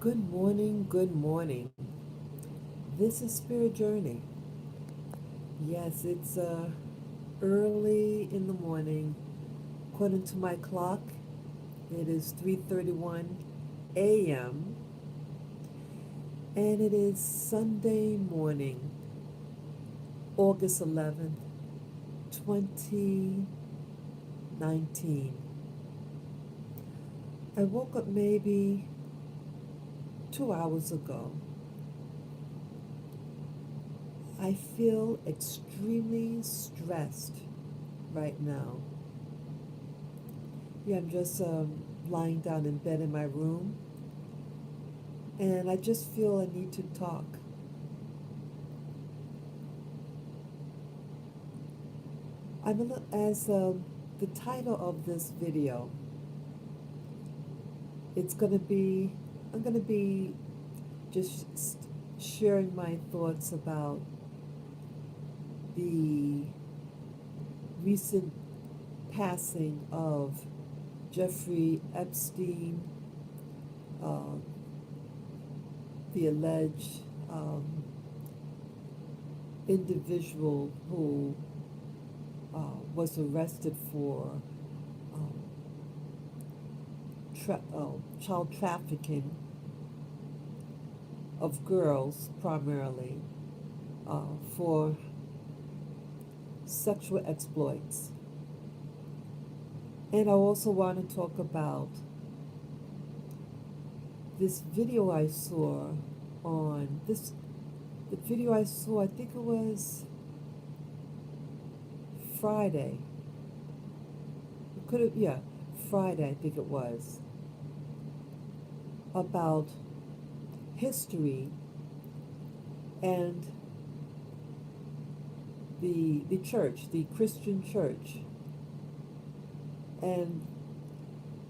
Good morning, good morning. This is Spirit Journey. Yes, it's early in the morning. According to my clock, it is 3:31 a.m. and it is Sunday morning, August 11th, 2019. I woke up maybe 2 hours ago. I feel extremely stressed right now. Yeah, I'm just lying down in bed in my room, and I just feel I need to talk. As the title of this video, it's gonna be, I'm gonna be just sharing my thoughts about the recent passing of Jeffrey Epstein, uh, the alleged individual who was arrested for um, child trafficking of girls primarily for sexual exploits. And I also want to talk about this video I saw on this. The video I saw, I think it was Friday. It could have, yeah, Friday, I think it was, about history and the church, the Christian church, and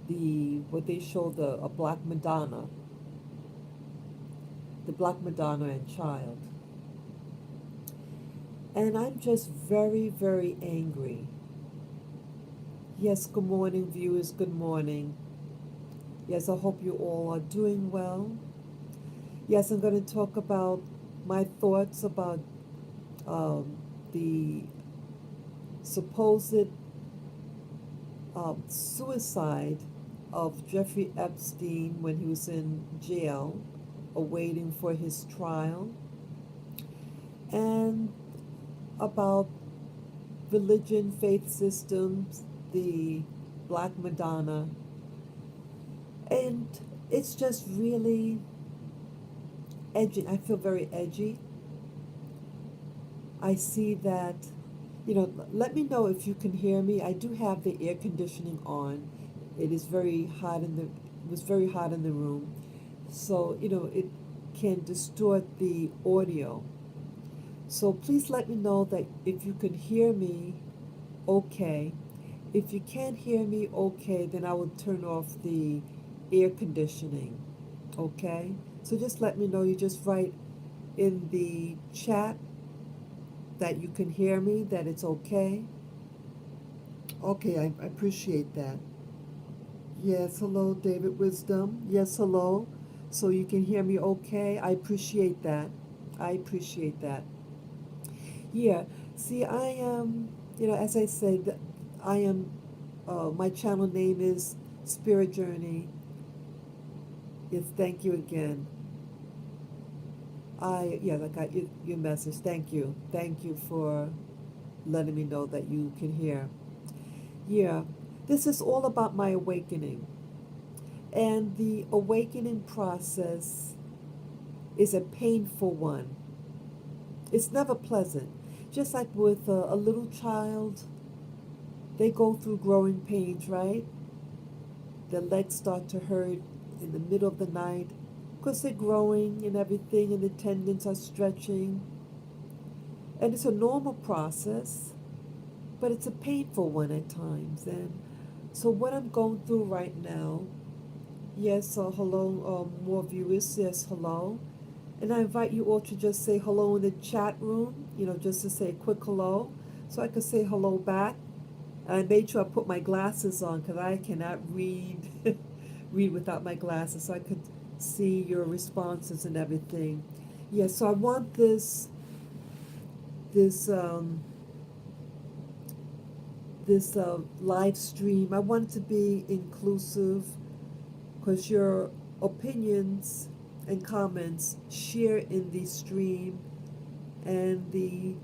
the what they show the a black Madonna, the black Madonna and child. And I'm just very, very angry. Yes, good morning, viewers. Good morning. Yes, I hope you all are doing well. Yes, I'm going to talk about my thoughts about um, the supposed suicide of Jeffrey Epstein when he was in jail awaiting for his trial, and about religion, faith systems, the Black Madonna. And it's just really edgy. I feel very edgy. I see that, let me know if you can hear me. I do have the air conditioning on. It is very hot it was very hot in the room. So, it can distort the audio. So please let me know that if you can hear me okay. If you can't hear me okay, then I will turn off the air conditioning. Okay? So just let me know. You just write in the chat that you can hear me, that it's okay. Okay, I appreciate that. Yes, hello, David Wisdom. Yes, hello. So you can hear me okay. I appreciate that. I appreciate that. Yeah. See, I am, as I said, I am, my channel name is Spirit Journey. Yes, thank you again. I got your message. Thank you. Thank you for letting me know that you can hear. Yeah, this is all about my awakening. And the awakening process is a painful one. It's never pleasant. Just like with a little child, they go through growing pains, right? Their legs start to hurt in the middle of the night because they're growing and everything, and the tendons are stretching. And it's a normal process, but it's a painful one at times. And so, what I'm going through right now, yes, hello, more viewers, yes, hello. And I invite you all to just say hello in the chat room, just to say a quick hello. So I could say hello back. And I made sure I put my glasses on because I cannot read read without my glasses. So I could see your responses and everything. Yeah, so I want this this live stream. I want it to be inclusive because your opinions and comments share in the stream and the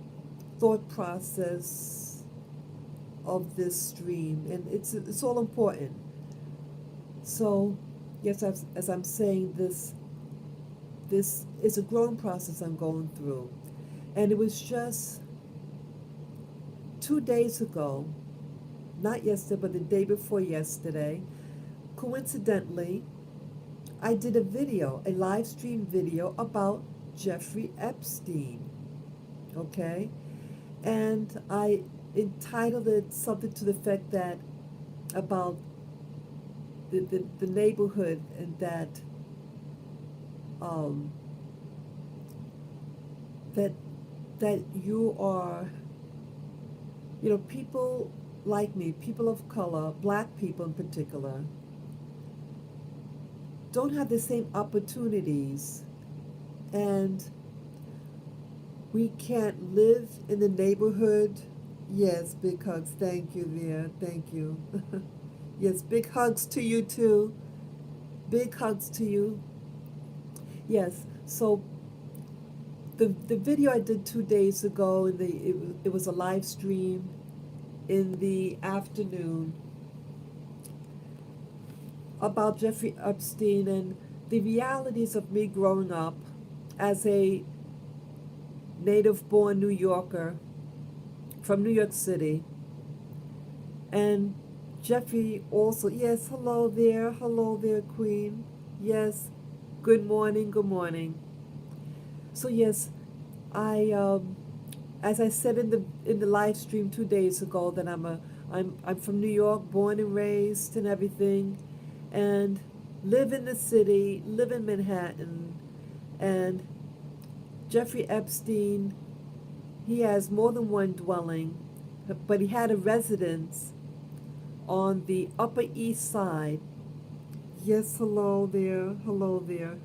thought process of this stream, and it's all important. So, yes, as I'm saying, this is a growing process I'm going through, and it was just 2 days ago, not yesterday, but the day before yesterday. Coincidentally, I did a live stream video about Jeffrey Epstein. Okay, and I entitled it something to the effect that about the neighborhood, and um, that that you are, people like me, people of color, black people in particular, don't have the same opportunities, and we can't live in the neighborhood. Yes, big hugs. Thank you, Leah. Thank you. Yes, big hugs to you too. Big hugs to you. Yes. So the video I did 2 days ago, it was a live stream in the afternoon about Jeffrey Epstein and the realities of me growing up as a native-born New Yorker from New York City. And Jeffrey also, yes, hello there, Queen. Yes, good morning, good morning. So yes, I as I said in the live stream 2 days ago, that I'm from New York, born and raised and everything, and live in the city, live in Manhattan, and Jeffrey Epstein, he has more than one dwelling, but he had a residence on the Upper East Side. Yes, hello there, hello there.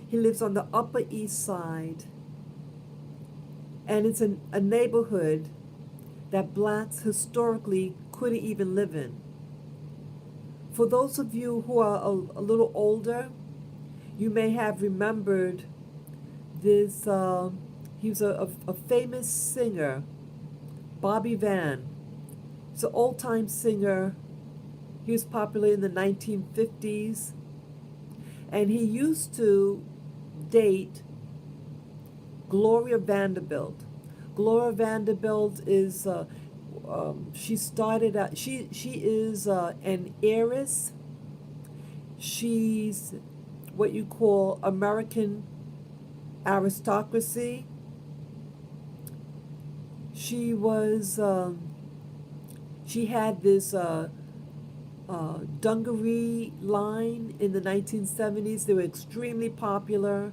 He lives on the Upper East Side, and it's a neighborhood that blacks historically couldn't even live in. For those of you who are a little older, you may have remembered this. He was a famous singer, Bobby Van. He's an old-time singer. He was popular in the 1950s, and he used to date Gloria Vanderbilt. Gloria Vanderbilt is she started out. She is an heiress. She's what you call American aristocracy. She was she had this dungaree line in the 1970s. They were extremely popular.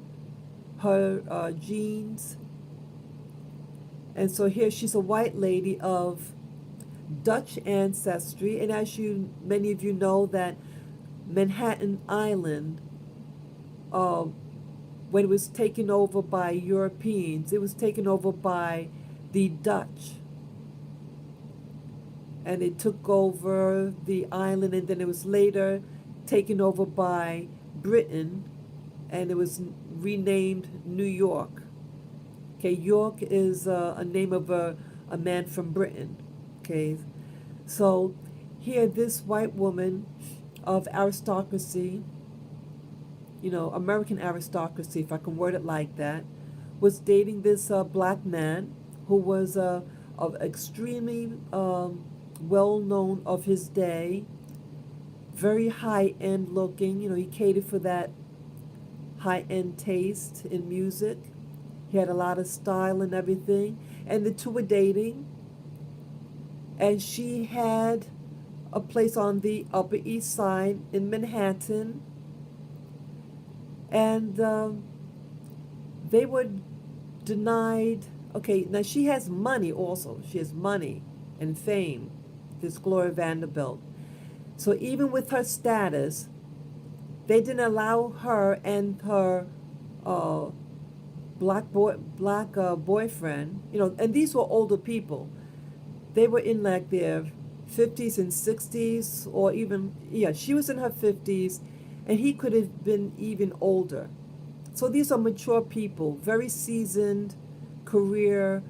Her jeans. And so here she's a white lady of Dutch ancestry, and as many of you know, that Manhattan Island, when it was taken over by Europeans, it was taken over by the Dutch, and it took over the island, and then it was later taken over by Britain, and it was renamed New York. Okay, York is a name of a man from Britain. Okay, so here this white woman of aristocracy, American aristocracy, if I can word it like that, was dating this black man who was extremely well known of his day, very high-end looking. He catered for that high-end taste in music. He had a lot of style and everything. And the two were dating. And she had a place on the Upper East Side in Manhattan. And they were denied. Okay, now she has money also. She has money and fame, this Gloria Vanderbilt. So even with her status, They didn't allow her and her uh, black boyfriend, and these were older people. They were in like their 50s and 60s, or even, yeah, she was in her 50s, and he could have been even older. So these are mature people, very seasoned, career,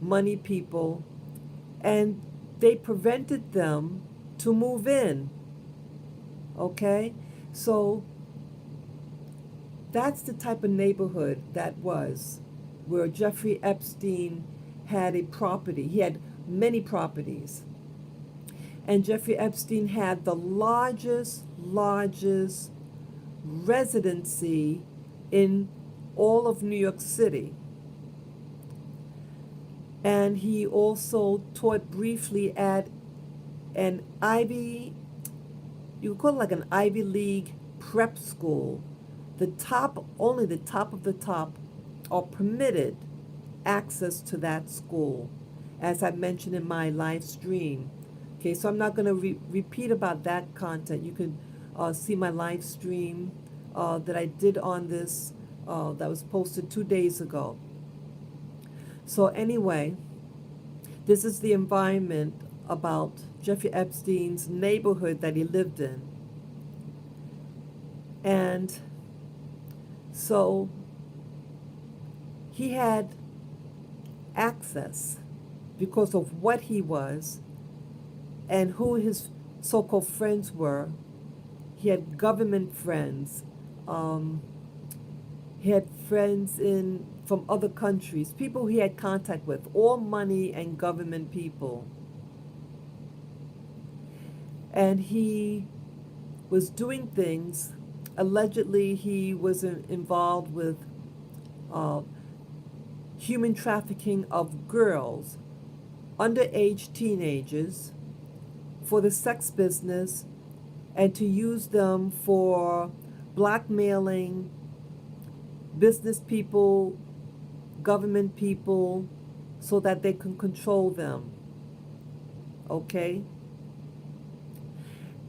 money people, and they prevented them to move in. Okay? So that's the type of neighborhood that was, where Jeffrey Epstein had a property. He had many properties. And Jeffrey Epstein had the largest residency in all of New York City. And he also taught briefly at an you could call it like an Ivy League prep school. Only the top of the top are permitted access to that school, as I mentioned in my live stream. Okay, so I'm not going to repeat about that content. You can see my live stream that I did on this, that was posted 2 days ago. So anyway, this is the environment about Jeffrey Epstein's neighborhood that he lived in. And so he had access because of what he was and who his so-called friends were. He had government friends. He had friends from other countries, people he had contact with, all money and government people. And he was doing things. Allegedly, he was involved with human trafficking of girls, underage teenagers, for the sex business, and to use them for blackmailing business people, government people, so that they can control them. Okay?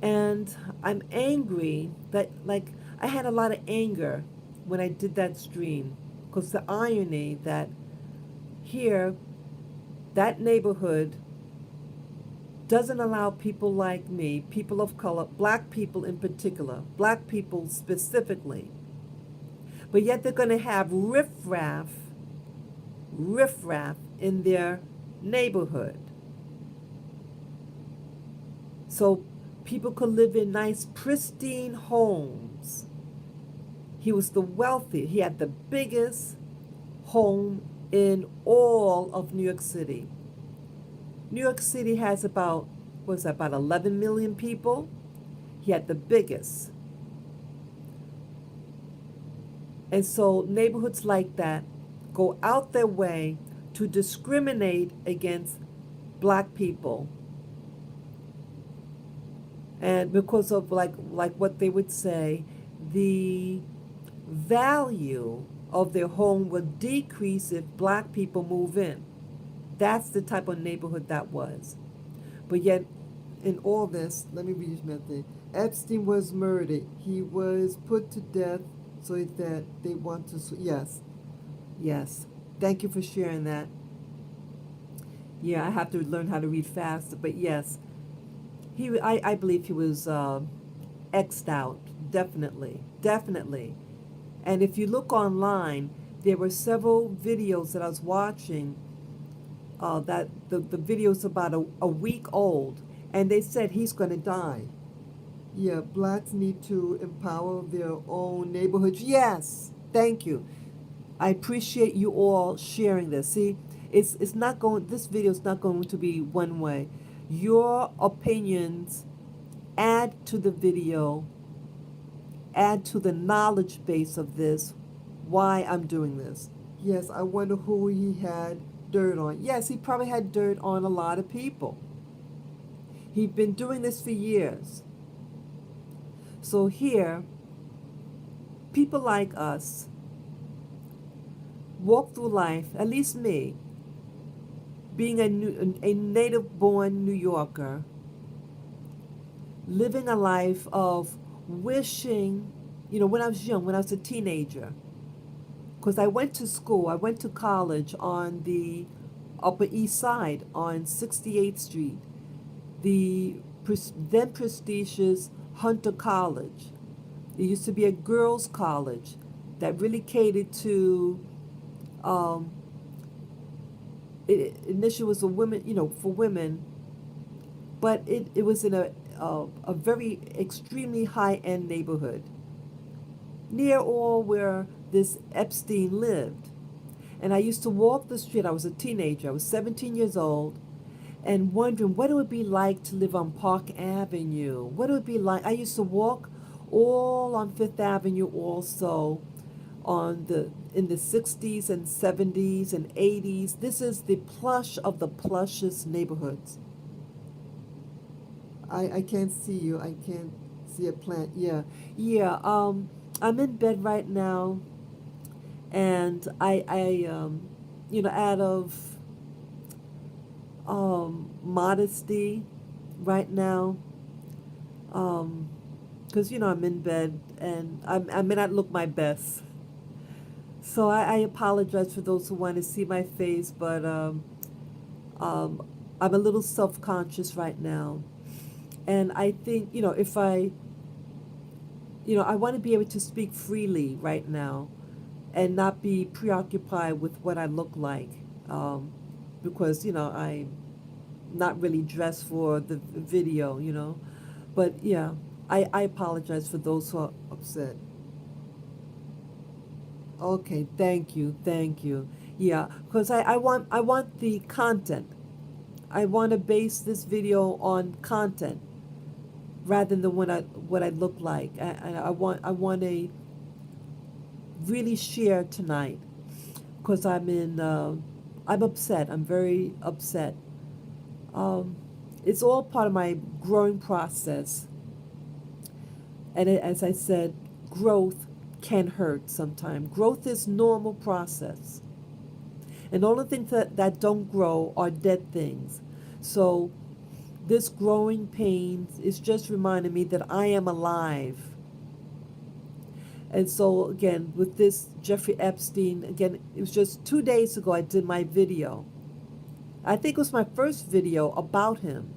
And I'm angry that, like, I had a lot of anger when I did that stream, because the irony that here, that neighborhood doesn't allow people like me, people of color, black people in particular, black people specifically, but yet they're going to have riffraff in their neighborhood. So people could live in nice, pristine homes. He was the wealthy. He had the biggest home in all of New York City. New York City has about 11 million people. He had the biggest. And so neighborhoods like that go out their way to discriminate against black people. And because of like what they would say, the value of their home will decrease if black people move in. That's the type of neighborhood that was. But yet, in all this, let me read my thing. Epstein was murdered. He was put to death so that they want to... Yes. Thank you for sharing that. Yeah, I have to learn how to read faster. But yes, I believe he was X'd out. Definitely. And if you look online, there were several videos that I was watching that the video's about a week old, and they said he's going to die. Yeah, blacks need to empower their own neighborhoods. Yes, thank you. I appreciate you all sharing this. See, it's not going. This video is not going to be one way. Your opinions add to the video, add to the knowledge base of this. Why I'm doing this. Yes, I wonder who he had dirt on. Yes, he probably had dirt on a lot of people. He'd been doing this for years. So here, people like us walk through life, at least me, being a native-born New Yorker, living a life of wishing when I was young, when I was a teenager, because I went to school, I went to college on the Upper East Side on 68th Street, the then prestigious Hunter College. It used to be a girls' college that really catered to, um, it initially was a women, for women, but it was in a very extremely high end neighborhood near all where this Epstein lived. And I used to walk the street. I was a teenager. I was 17 years old, and wondering what it would be like to live on Park Avenue. What it would be like. I used to walk all on Fifth Avenue also on the in the 60s and 70s and 80s. This is the plush of the plushest neighborhoods. I can't see you. I can't see a plant. Yeah. Yeah. I'm in bed right now, and out of modesty right now, because I'm in bed and I may not look my best. So I apologize for those who want to see my face, but um, I'm a little self conscious right now. And I think, if I want to be able to speak freely right now and not be preoccupied with what I look like, because, I'm not really dressed for the video. But yeah, I apologize for those who are upset. Okay, thank you, thank you. Yeah, because I want the content. I want to base this video on content rather than what I look like. I want to really share tonight because I'm upset. I'm very upset. Um, it's all part of my growing process, and as I said, growth can hurt sometimes. Growth is normal process. And the only things that don't grow are dead things. So this growing pain is just reminding me that I am alive. And so again, with this Jeffrey Epstein, again, it was just 2 days ago I did my video. I think it was my first video about him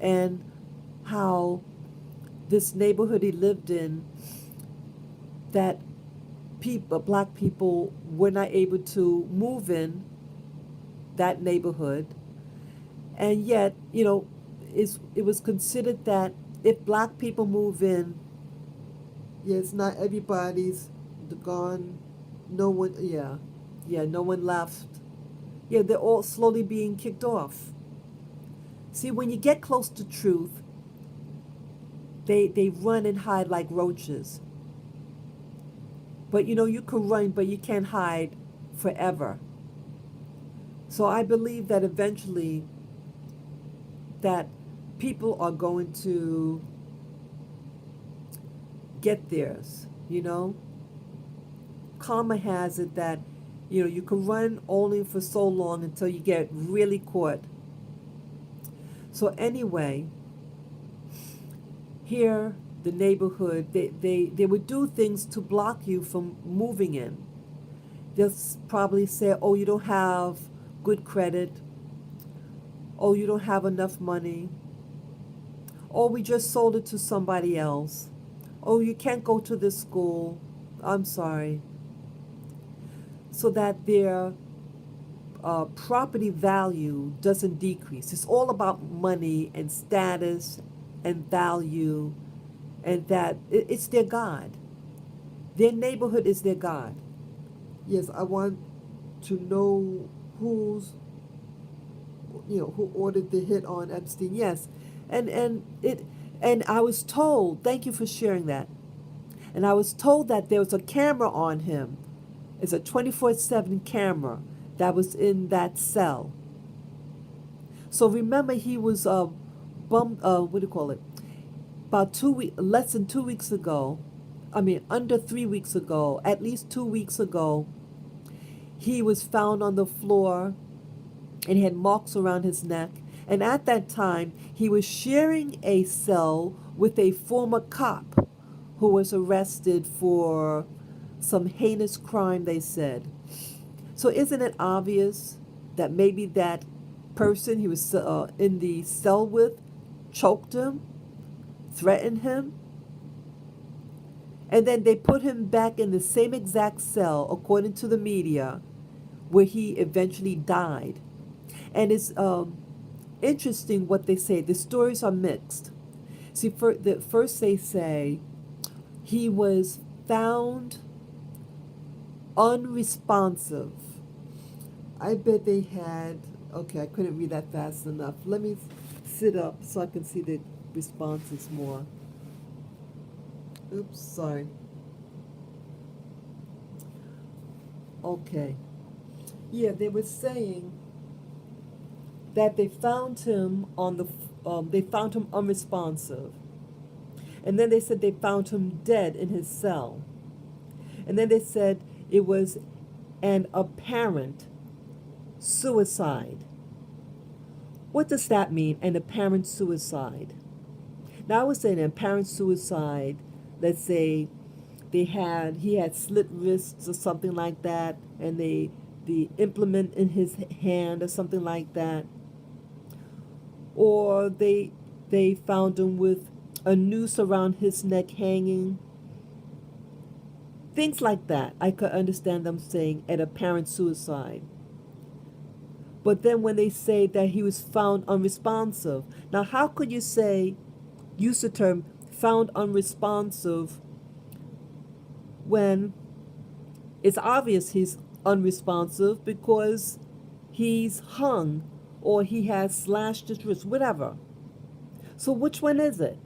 and how this neighborhood he lived in, that black people were not able to move in that neighborhood, and yet it was considered that if black people move in, yes, not everybody's gone. No one, yeah, yeah, no one left. Yeah, they're all slowly being kicked off. See, when you get close to truth, they run and hide like roaches. But you can run, but you can't hide forever. So I believe that eventually that people are going to get theirs. Karma has it that you can run only for so long until you get really caught. So anyway, here the neighborhood, they would do things to block you from moving in. They'll probably say, oh, you don't have good credit. Oh, you don't have enough money. Oh, we just sold it to somebody else. Oh, you can't go to this school. I'm sorry. So that their property value doesn't decrease. It's all about money and status and value, and that it's their God. Their neighborhood is their God. Yes, I want to know who ordered the hit on Epstein. Yes, and I was told. Thank you for sharing that. And I was told that there was a camera on him. It's a 24/7 camera that was in that cell. So remember, he was bum. What do you call it? About less than 2 weeks ago. I mean, under 3 weeks ago. At least 2 weeks ago, he was found on the floor, and he had marks around his neck. And at that time, he was sharing a cell with a former cop who was arrested for some heinous crime, they said. So isn't it obvious that maybe that person he was in the cell with choked him, threatened him, and then they put him back in the same exact cell, according to the media, where he eventually died. And it's interesting what they say. The stories are mixed. See, first they say he was found unresponsive. I bet they had, okay, I couldn't read that fast enough. Let me sit up so I can see the responses more. Oops, sorry. Okay. Yeah, they were saying that they found him they found him unresponsive. And then they said they found him dead in his cell. And then they said it was an apparent suicide. What does that mean, an apparent suicide? Now, I would say an apparent suicide, let's say he had slit wrists or something like that, and the implement in his hand or something like that. Or they found him with a noose around his neck hanging. Things like that, I could understand them saying an apparent suicide. But then when they say that he was found unresponsive, now how could you use the term found unresponsive when it's obvious he's unresponsive because he's hung or he has slashed his wrist, whatever. So which one is it?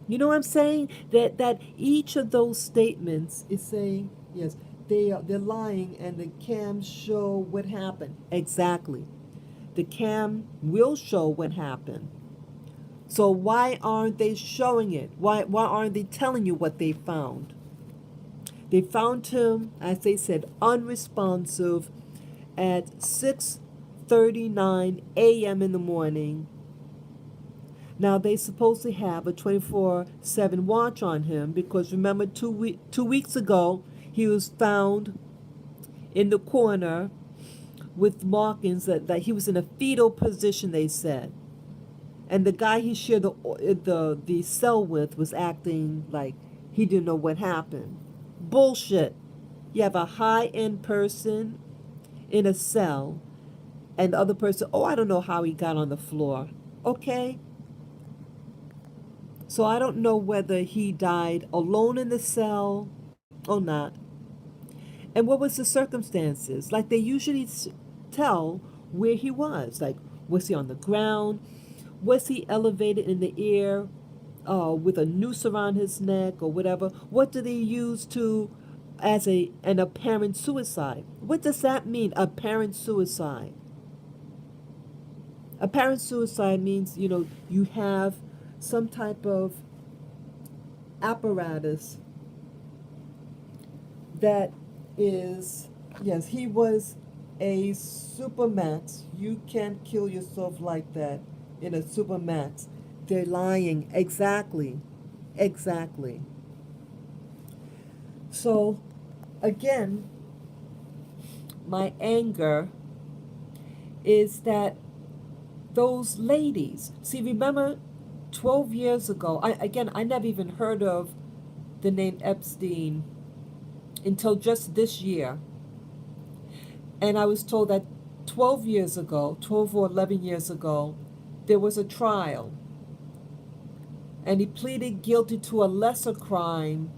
You know what I'm saying? That each of those statements is saying, yes, they're lying and the cams show what happened. Exactly. The cam will show what happened. So why aren't they showing it? Why aren't they telling you what they found? They found him, as they said, unresponsive at 6:39 a.m. in the morning. Now, they supposedly have a 24/7 watch on him because remember 2 weeks ago, he was found in the corner with markings that he was in a fetal position, they said. And the guy he shared the cell with was acting like he didn't know what happened. Bullshit. You have a high-end person in a cell, and the other person, oh, I don't know how he got on the floor. Okay? So I don't know whether he died alone in the cell or not. And what was the circumstances? Like they usually tell where he was. Like, was he on the ground? Was he elevated in the air with a noose around his neck or whatever? What do they use as an apparent suicide? What does that mean, apparent suicide? Apparent suicide means, you have some type of apparatus that is, yes, he was a supermax. You can't kill yourself like that in a supermax. They're lying. Exactly. Exactly. So, again, my anger is that those ladies, see, remember 12 years ago, I never even heard of the name Epstein until just this year. And I was told that 12 years ago, 12 or 11 years ago, there was a trial. And he pleaded guilty to a lesser crime,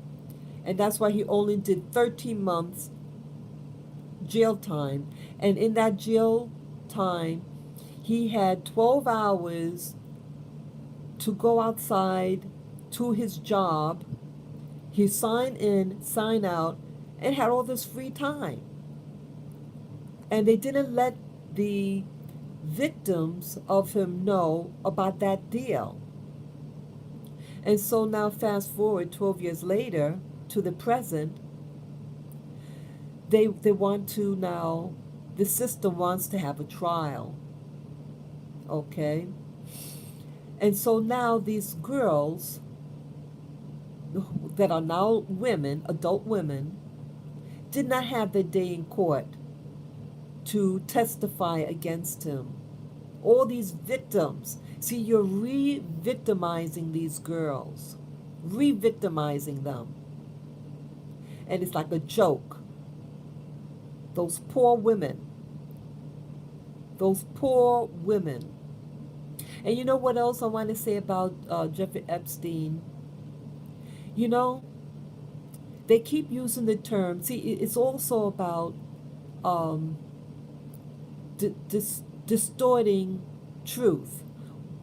and that's why he only did 13 months jail time. And in that jail time, he had 12 hours to go outside to his job. He signed in, signed out, and had all this free time. And they didn't let the victims of him know about that deal. And so now fast forward 12 years later to the present, they want to now, the system wants to have a trial. Okay? And so now these girls that are now women, adult women, did not have their day in court to testify against him. All these victims. See, you're re victimizing these girls, re victimizing them. And it's like a joke. Those poor women. Those poor women. And you know what else I want to say about Jeffrey Epstein? You know, they keep using the term. See, it's also about um, distorting truth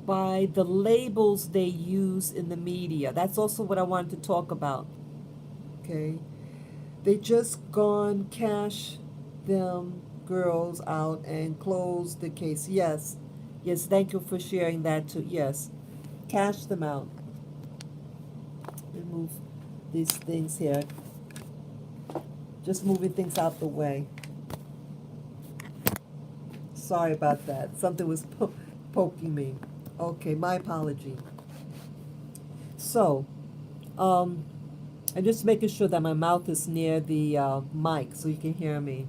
by the labels they use in the media. That's also what I wanted to talk about. Okay, they just gone cash them girls out and close the case. Yes, yes. Thank you for sharing that too. Yes, cash them out. Remove these things here. Just moving things out the way. Sorry about that. Something was poking me. Okay, my apology. So, um, I'm just making sure that my mouth is near the mic so you can hear me.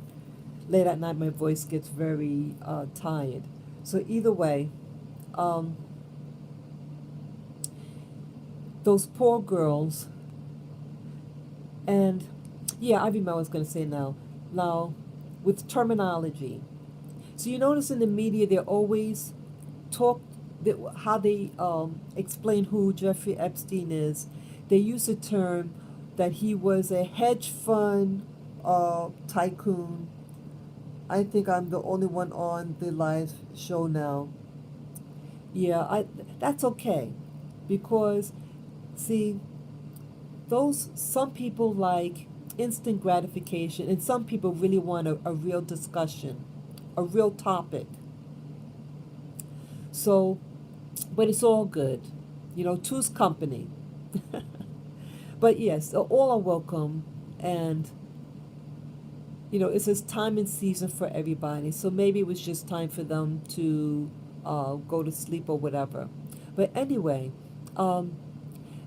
Late at night, my voice gets very tired. So either way, um, those poor girls, and yeah, I remember what I was going to say now. Now, with terminology. So you notice in the media, they're always talk how they explain who Jeffrey Epstein is. They use the term that he was a hedge fund tycoon. I think I'm the only one on the live show now. Yeah, that's okay, because see, those some people like instant gratification, and some people really want a real discussion, a real topic. So, but it's all good, two's company. But yes, all are welcome, and it's this time and season for everybody. So maybe it was just time for them to go to sleep or whatever. But anyway, um,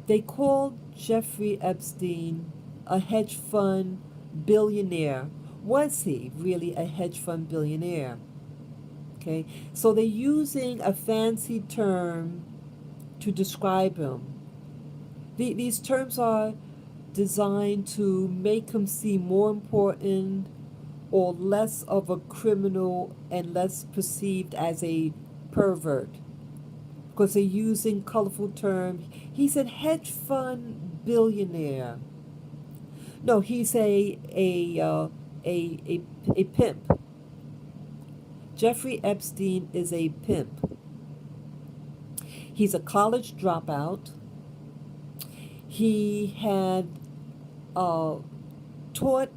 they called Jeffrey Epstein a hedge fund billionaire. Was he really a hedge fund billionaire? Okay, so they're using a fancy term to describe him. These terms are designed to make him seem more important or less of a criminal and less perceived as a pervert, because they're using colorful terms. He's a hedge fund billionaire. No, he's a pimp. Jeffrey Epstein is a pimp. He's a college dropout. He had taught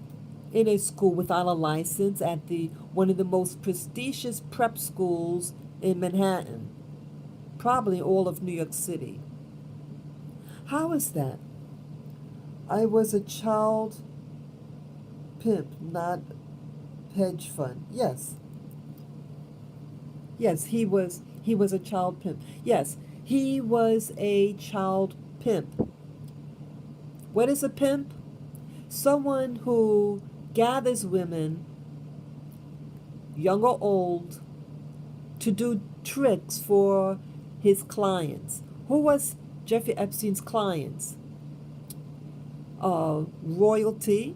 in a school without a license at the one of the most prestigious prep schools in Manhattan, probably all of New York City. How is that? I was a child pimp, not hedge fund. Yes. Yes, he was a child pimp. Yes, he was a child pimp. What is a pimp? Someone who gathers women, young or old, to do tricks for his clients. Who was Jeffrey Epstein's clients? Royalty,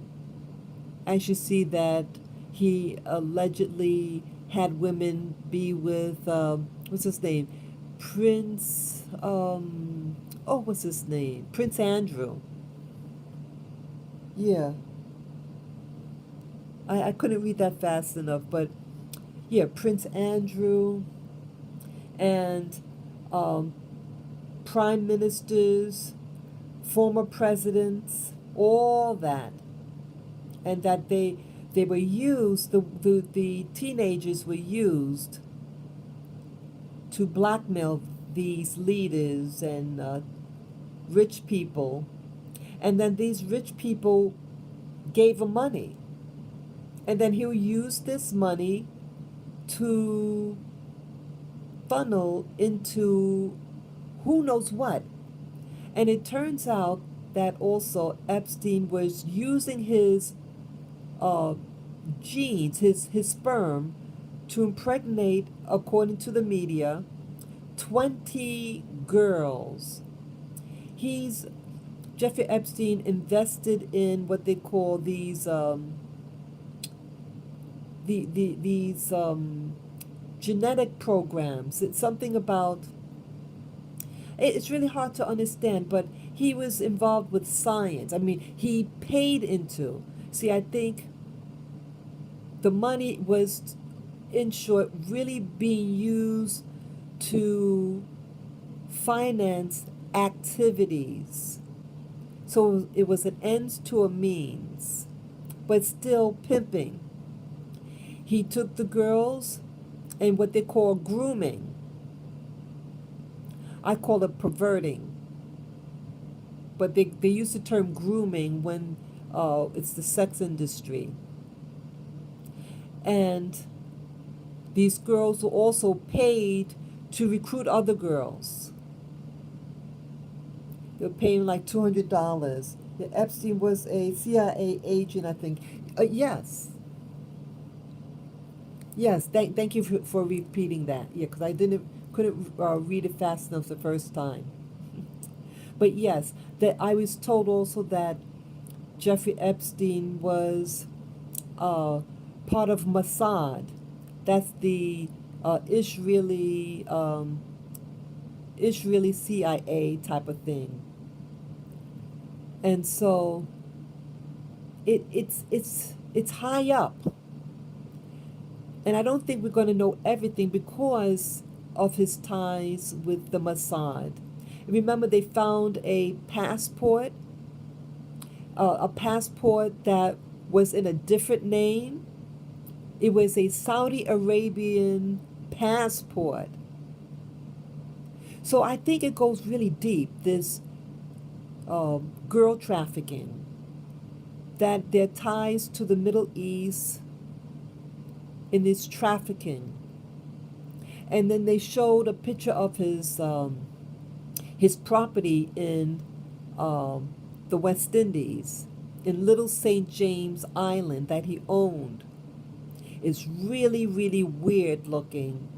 as you see that he allegedly had women be with, what's his name? What's his name? Prince Andrew. Yeah, I couldn't read that fast enough, but yeah, Prince Andrew and um, prime ministers, former presidents, all that. And that they were used, the teenagers were used to blackmail these leaders and rich people. And then these rich people gave him money. And then he'll use this money to funnel into who knows what. And it turns out that also Epstein was using his uh, genes, his sperm, to impregnate, according to the media, 20 girls. He's Jeffrey Epstein invested in what they call these genetic programs. It's something about, it's really hard to understand, but he was involved with science. I mean, he paid into. See, I think the money was, in short, really being used to finance activities. So it was an ends to a means, but still pimping. He took the girls and what they call grooming. I call it perverting, but they use the term grooming when it's the sex industry. And these girls were also paid to recruit other girls. They were paying like $200. Epstein was a CIA agent, I think. Yes. Yes, thank you for repeating that. Yeah, because I couldn't read it fast enough the first time. But yes, that I was told also that Jeffrey Epstein was part of Mossad. That's the Israeli CIA type of thing. And so it's high up. And I don't think we're going to know everything because of his ties with the Mossad. Remember, they found a passport that was in a different name. It was a Saudi Arabian passport. So I think it goes really deep, this girl trafficking, that their ties to the Middle East in this trafficking. And then they showed a picture of his property in the West Indies, in Little St. James Island, that he owned. It's really, really weird looking.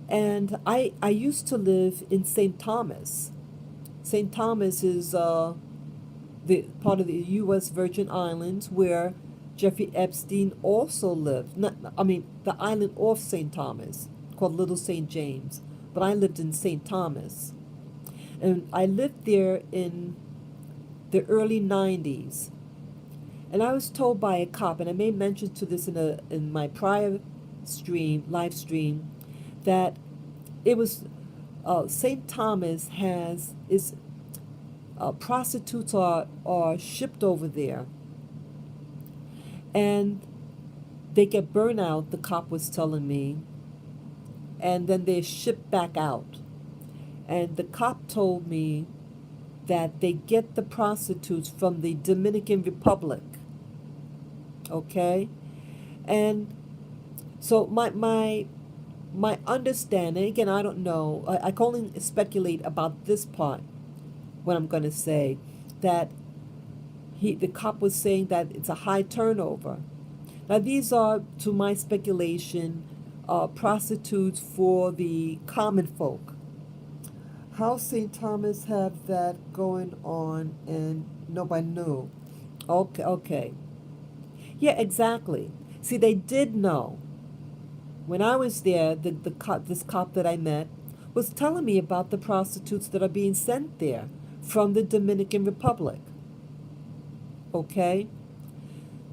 And I used to live in St. Thomas. St. Thomas is the part of the U.S. Virgin Islands where Jeffrey Epstein also lived. The island off St. Thomas, called Little St. James. But I lived in St. Thomas. And I lived there in the early 90s. And I was told by a cop, and I made mention to this in my prior live stream, that it was St. Thomas is prostitutes are shipped over there, and they get burned out. The cop was telling me, and then they're shipped back out. And the cop told me that they get the prostitutes from the Dominican Republic. Okay, and so my understanding, again, I don't know. I can only speculate about this part. What I'm going to say, that the cop was saying that it's a high turnover. Now these are, to my speculation, prostitutes for the common folk. How St. Thomas have that going on and nobody knew? Okay. Yeah, exactly. See, they did know. When I was there, this cop that I met was telling me about the prostitutes that are being sent there from the Dominican Republic. Okay?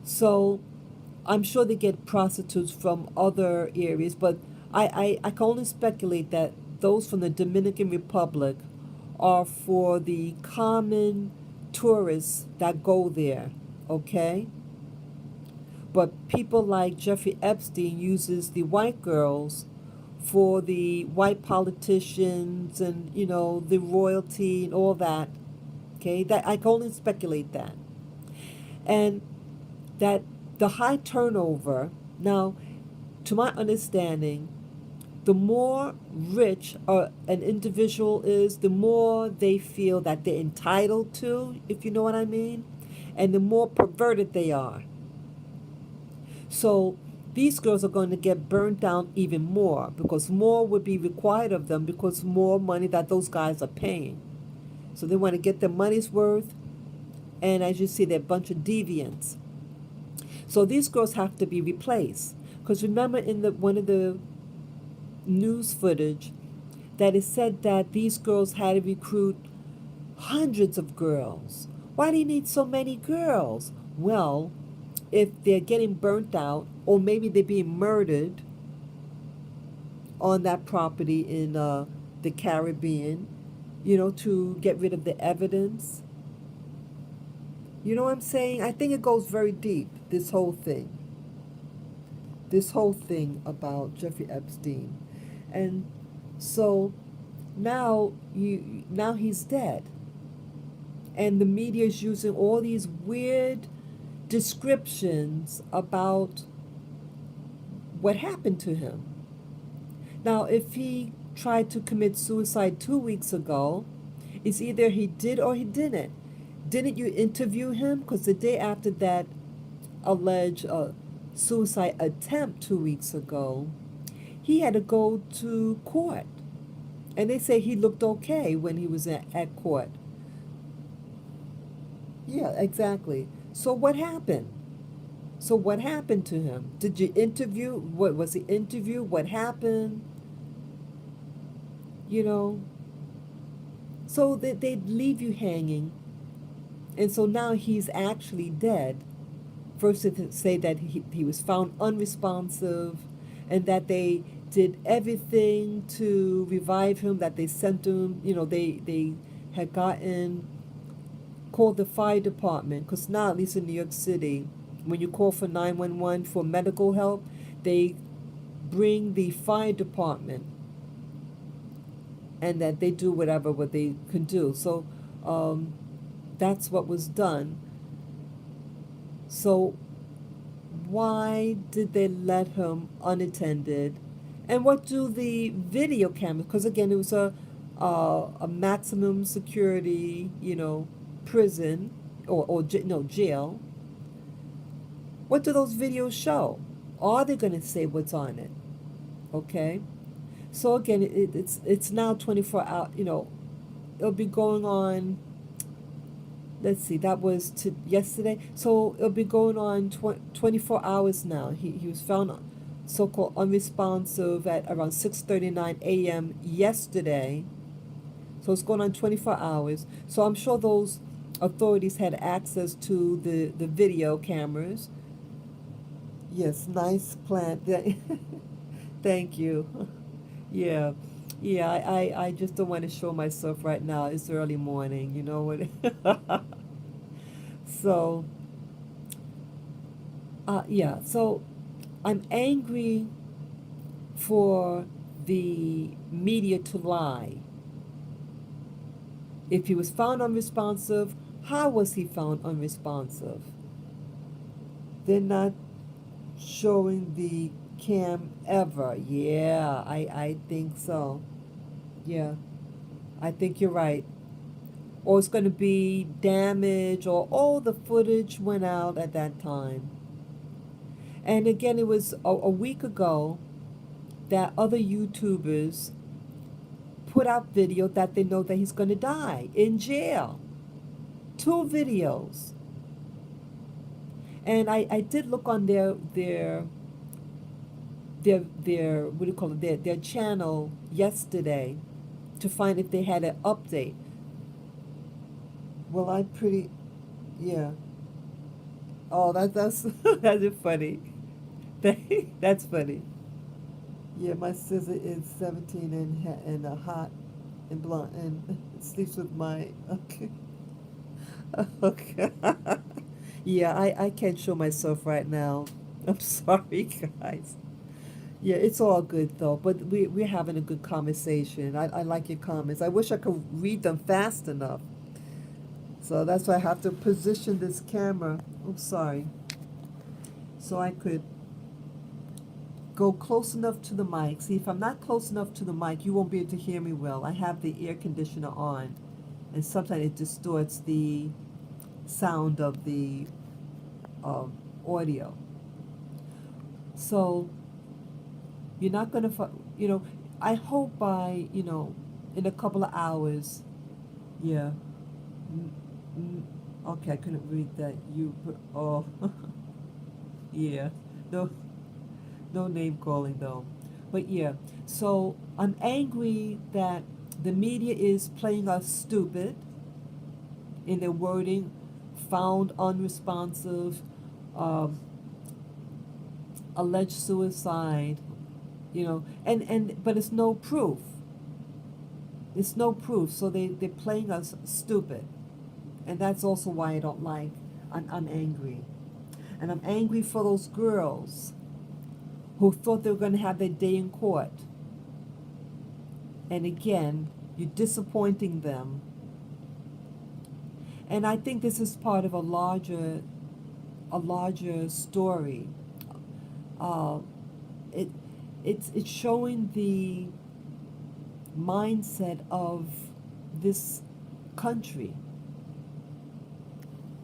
So I'm sure they get prostitutes from other areas, but I can only speculate that those from the Dominican Republic are for the common tourists that go there. Okay? But people like Jeffrey Epstein uses the white girls for the white politicians and, the royalty and all that. Okay, that I can only speculate that. And that the high turnover, now, to my understanding, the more rich an individual is, the more they feel that they're entitled to, if you know what I mean, and the more perverted they are. So these girls are going to get burnt down even more because more would be required of them because more money that those guys are paying. So they want to get their money's worth, and as you see, they're a bunch of deviants. So these girls have to be replaced. Because remember in the one of the news footage that it said that these girls had to recruit hundreds of girls. Why do you need so many girls? Well, if they're getting burnt out, or maybe they're being murdered on that property in the Caribbean, to get rid of the evidence. You know what I'm saying? I think it goes very deep, this whole thing. This whole thing about Jeffrey Epstein. And so now he's dead. And the media is using all these weird descriptions about what happened to him. Now, if he tried to commit suicide 2 weeks ago, it's either he did or he didn't. Didn't you interview him? Because the day after that alleged suicide attempt 2 weeks ago, he had to go to court. And they say he looked okay when he was at court. Yeah, exactly. So what happened? So what happened to him? Did you interview? What was the interview? What happened? You know? So they'd leave you hanging. And so now he's actually dead. First they say that he was found unresponsive and that they did everything to revive him, that they sent him, they had called the fire department, because now, at least in New York City, when you call for 911 for medical help, they bring the fire department and that they do what they can do. So that's what was done. So why did they let him unattended? And what do the video cameras? Because again, it was a maximum security, prison or jail. What do those videos show? Are they going to say what's on it? Okay. So again, it's now 24 hours. It'll be going on. Let's see, that was yesterday. So it'll be going on 24 hours now. He was found so-called unresponsive at around 6:39 a.m. yesterday. So it's going on 24 hours. So I'm sure those authorities had access to the video cameras. Yes, nice plant. Thank you. Yeah. Yeah, I just don't want to show myself right now. It's early morning, you know what? So, yeah, so I'm angry for the media to lie. If he was found unresponsive, how was he found unresponsive? They're not showing the cam ever. Yeah, I think so. Yeah, I think you're right. Or it's going to be damaged, or all the footage went out at that time. And again, it was a week ago that other YouTubers put out video that they know that he's going to die in jail. 2 videos. And I did look on their what do you call it, their channel yesterday to find if they had an update. Well, yeah. Oh, that's that's funny. That's funny. Yeah, my sister is 17 and hot and blonde and sleeps with my okay. Okay. Yeah, I can't show myself right now. I'm sorry, guys. Yeah, it's all good though, but we're having a good conversation. I like your comments. I wish I could read them fast enough. So that's why I have to position this camera. Oops, sorry. So I could go close enough to the mic. See, if I'm not close enough to the mic, you won't be able to hear me well. I have the air conditioner on, and sometimes it distorts the sound of the um, audio. So you're not going to, I hope by, in a couple of hours, yeah. Mm, mm, okay, I couldn't read that. Oh, yeah. No, no name calling though. But yeah, so I'm angry that the media is playing us stupid in their wording, found unresponsive, um, alleged suicide, and but it's no proof. It's no proof, so they're playing us stupid. And that's also why I don't like, I'm angry. And I'm angry for those girls who thought they were going to have their day in court. And again, you're disappointing them. And I think this is part of a larger story. Uh, it it's showing the mindset of this country.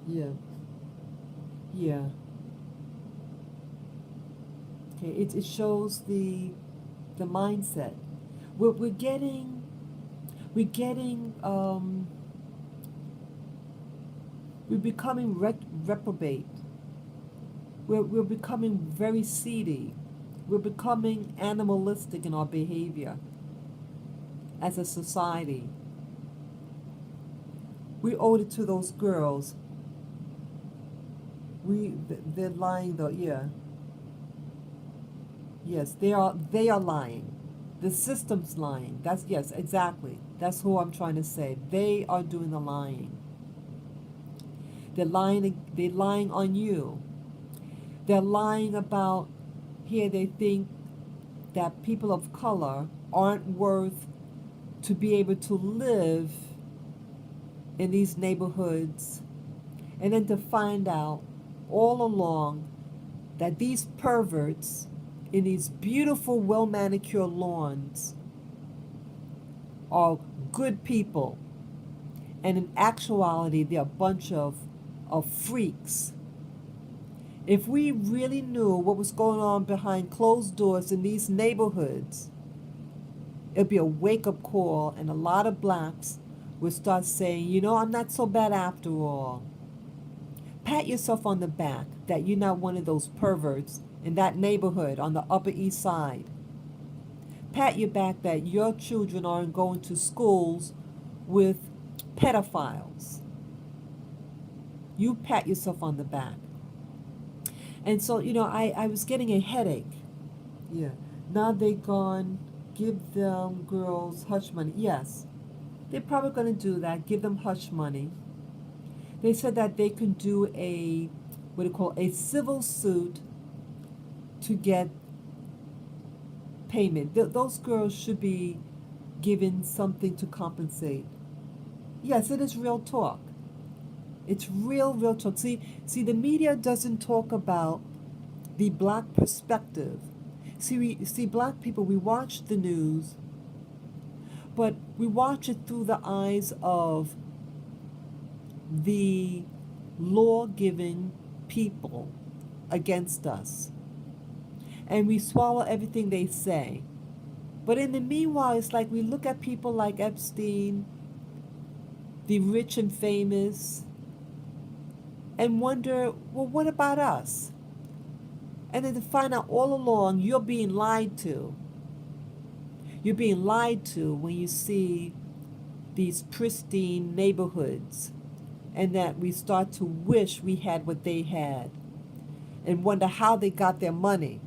Yeah, yeah. Okay, it shows the mindset. We're getting we're getting we're becoming reprobate. We're becoming very seedy. We're becoming animalistic in our behavior as a society. We owed it to those girls. They're lying though, yeah. Yes, they are lying. The system's lying. That's yes, exactly. That's who I'm trying to say. They are doing the lying. They're lying on you. They're lying about here they think that people of color aren't worth to be able to live in these neighborhoods, and then to find out all along that these perverts in these beautiful, well manicured lawns are good people, and in actuality, they're a bunch of freaks. If we really knew what was going on behind closed doors in these neighborhoods, it'd be a wake up call, and a lot of blacks would start saying, I'm not so bad after all. Pat yourself on the back that you're not one of those perverts in that neighborhood on the Upper East Side. Pat your back that your children aren't going to schools with pedophiles. You pat yourself on the back. And so, I was getting a headache. Yeah. Now they're gone. Give them girls hush money. Yes. They're probably going to do that. Give them hush money. They said that they can do a civil suit to get payment. Those girls should be given something to compensate. Yes, it is real talk. It's real talk. See, the media doesn't talk about the black perspective. See, black people, we watch the news, but we watch it through the eyes of the law-giving people against us. And we swallow everything they say. But in the meanwhile, it's like we look at people like Epstein, the rich and famous, and wonder, well, what about us? And then to find out all along you're being lied to. You're being lied to when you see these pristine neighborhoods, and that we start to wish we had what they had and wonder how they got their money,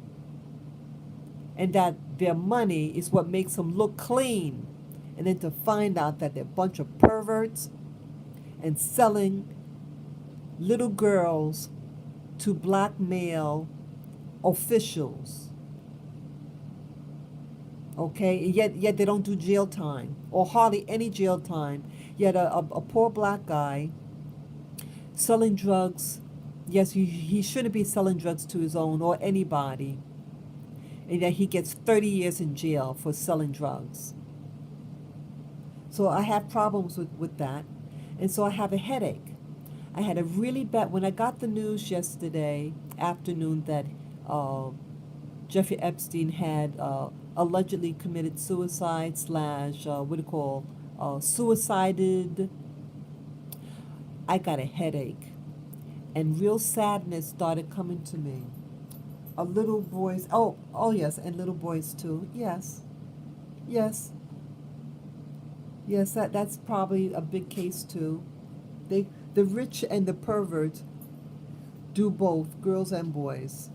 and that their money is what makes them look clean, and then to find out that they're a bunch of perverts and selling little girls to blackmail officials. Okay, and yet they don't do jail time, or hardly any jail time. Yet a poor black guy selling drugs, yes, he shouldn't be selling drugs to his own or anybody. and that he gets 30 years in jail for selling drugs. So I have problems with that. And so I have a headache. I had a really bad, when I got the news yesterday afternoon that uh, Jeffrey Epstein had allegedly committed suicide slash, what do you call, suicided, I got a headache. And real sadness started coming to me. A little boys, oh yes, and little boys too. Yes, yes, yes, that's probably a big case too. They, the rich and the perverts do both, girls and boys.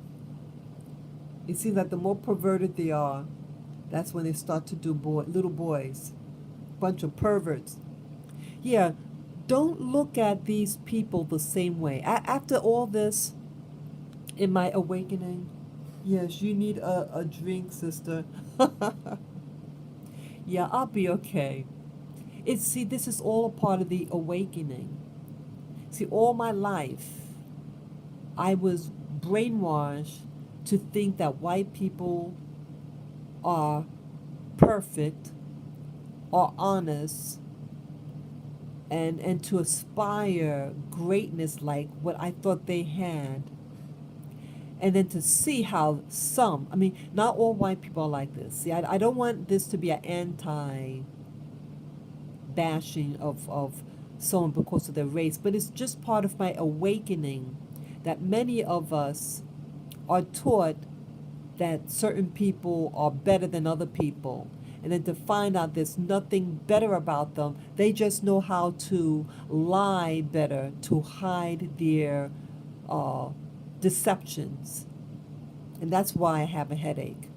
It seems that the more perverted they are, that's when they start to do little boys. Bunch of perverts. Yeah, don't look at these people the same way. After all this, in my awakening, yes, you need a drink, sister. Yeah, I'll be okay. See, this is all a part of the awakening. See, all my life, I was brainwashed to think that white people are perfect, are honest, and to aspire greatness like what I thought they had. And then to see how some, I mean, not all white people are like this. See, I don't want this to be an anti bashing of someone because of their race, but it's just part of my awakening that many of us are taught that certain people are better than other people. And then to find out there's nothing better about them, they just know how to lie better to hide their uh, deceptions. And that's why I have a headache.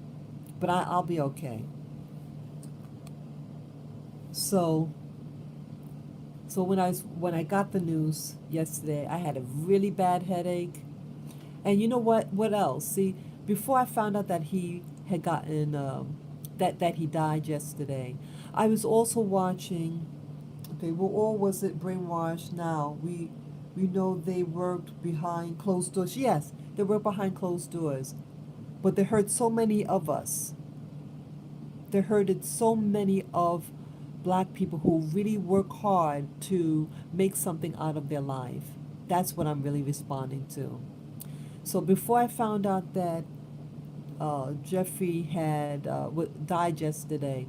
But I'll be okay. So when I got the news yesterday, I had a really bad headache. And you know what else? See, before I found out that he had gotten that he died yesterday, I was also watching. Okay, well, or was it brainwashed? Now we know they worked behind closed doors. Yes, they worked behind closed doors, but they hurt so many of us. They hurted so many of black people who really work hard to make something out of their life. That's what I'm really responding to. So before I found out that Jeffrey had died yesterday,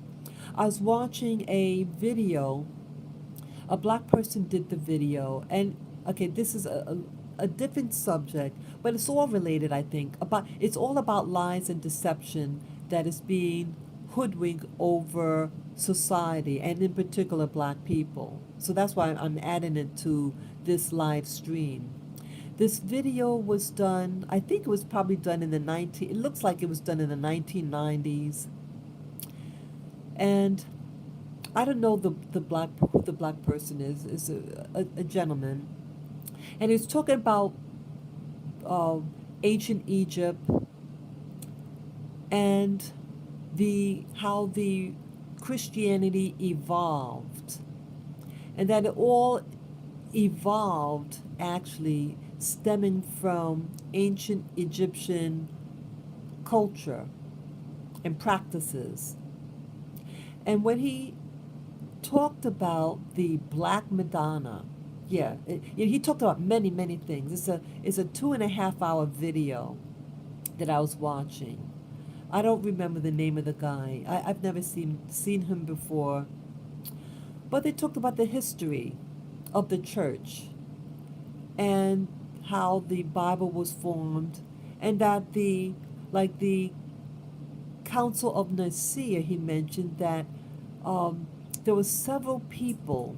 I was watching a video. A black person did the video, and okay, this is a different subject, but it's all related. I think it's all about lies and deception that is being hoodwinked over society, and in particular black people. So that's why I'm adding it to this live stream. This video was done, I think it was probably done in it looks like it was done in the 1990s. And I don't know who the black person is a gentleman. And he's talking about ancient Egypt and how the Christianity evolved. And that it all evolved actually stemming from ancient Egyptian culture and practices. And when he talked about the Black Madonna, he talked about many things. It's a 2.5 hour video that I was watching. I don't remember the name of the guy. I've never seen him before. But they talked about the history of the church and how the Bible was formed, and that the Council of Nicaea, he mentioned that there were several people,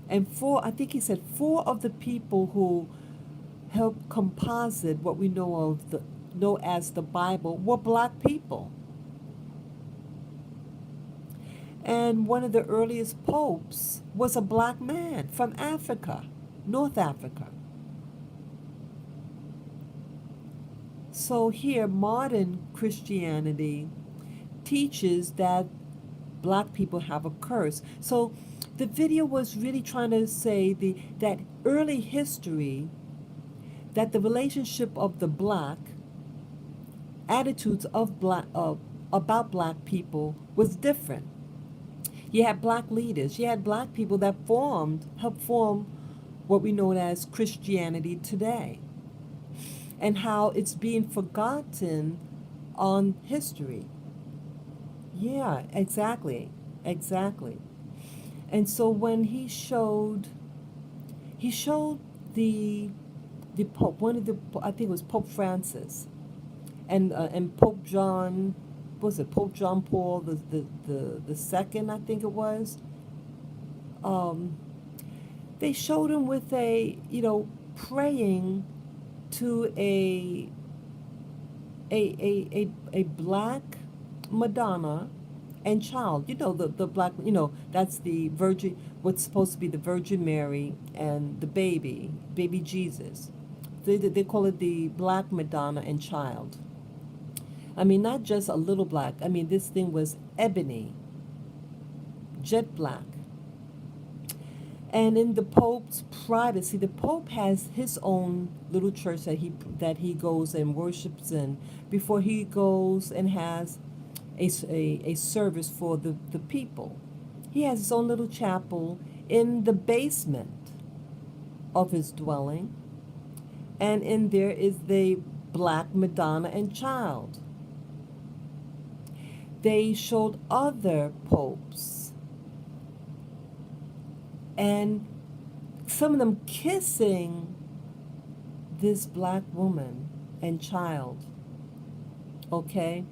and I think he said 4 of the people who helped composite what we know as the Bible were black people. And one of the earliest popes was a black man from Africa, North Africa. So here, modern Christianity teaches that black people have a curse. So the video was really trying to say that early history, that the relationship of the black attitudes of about black people was different. You had black leaders. You had black people that helped form what we know as Christianity today, and how it's being forgotten on history. Yeah, exactly, exactly. And so when he showed the the Pope, one of the, I think it was Pope Francis, and Pope John, what was it Pope John Paul the second, I think it was. Um, they showed him with praying to a black Madonna and child. The black, that's the Virgin, what's supposed to be the Virgin Mary and the baby Jesus. They call it the black Madonna and child. I mean, not just a little black. I mean, this thing was ebony, jet black. And in the Pope's privacy, the Pope has his own little church that he goes and worships in before he goes and has a service for the people. He has his own little chapel in the basement of his dwelling, and in there is the black Madonna and child. They showed other popes, and some of them kissing this black woman and child. Okay,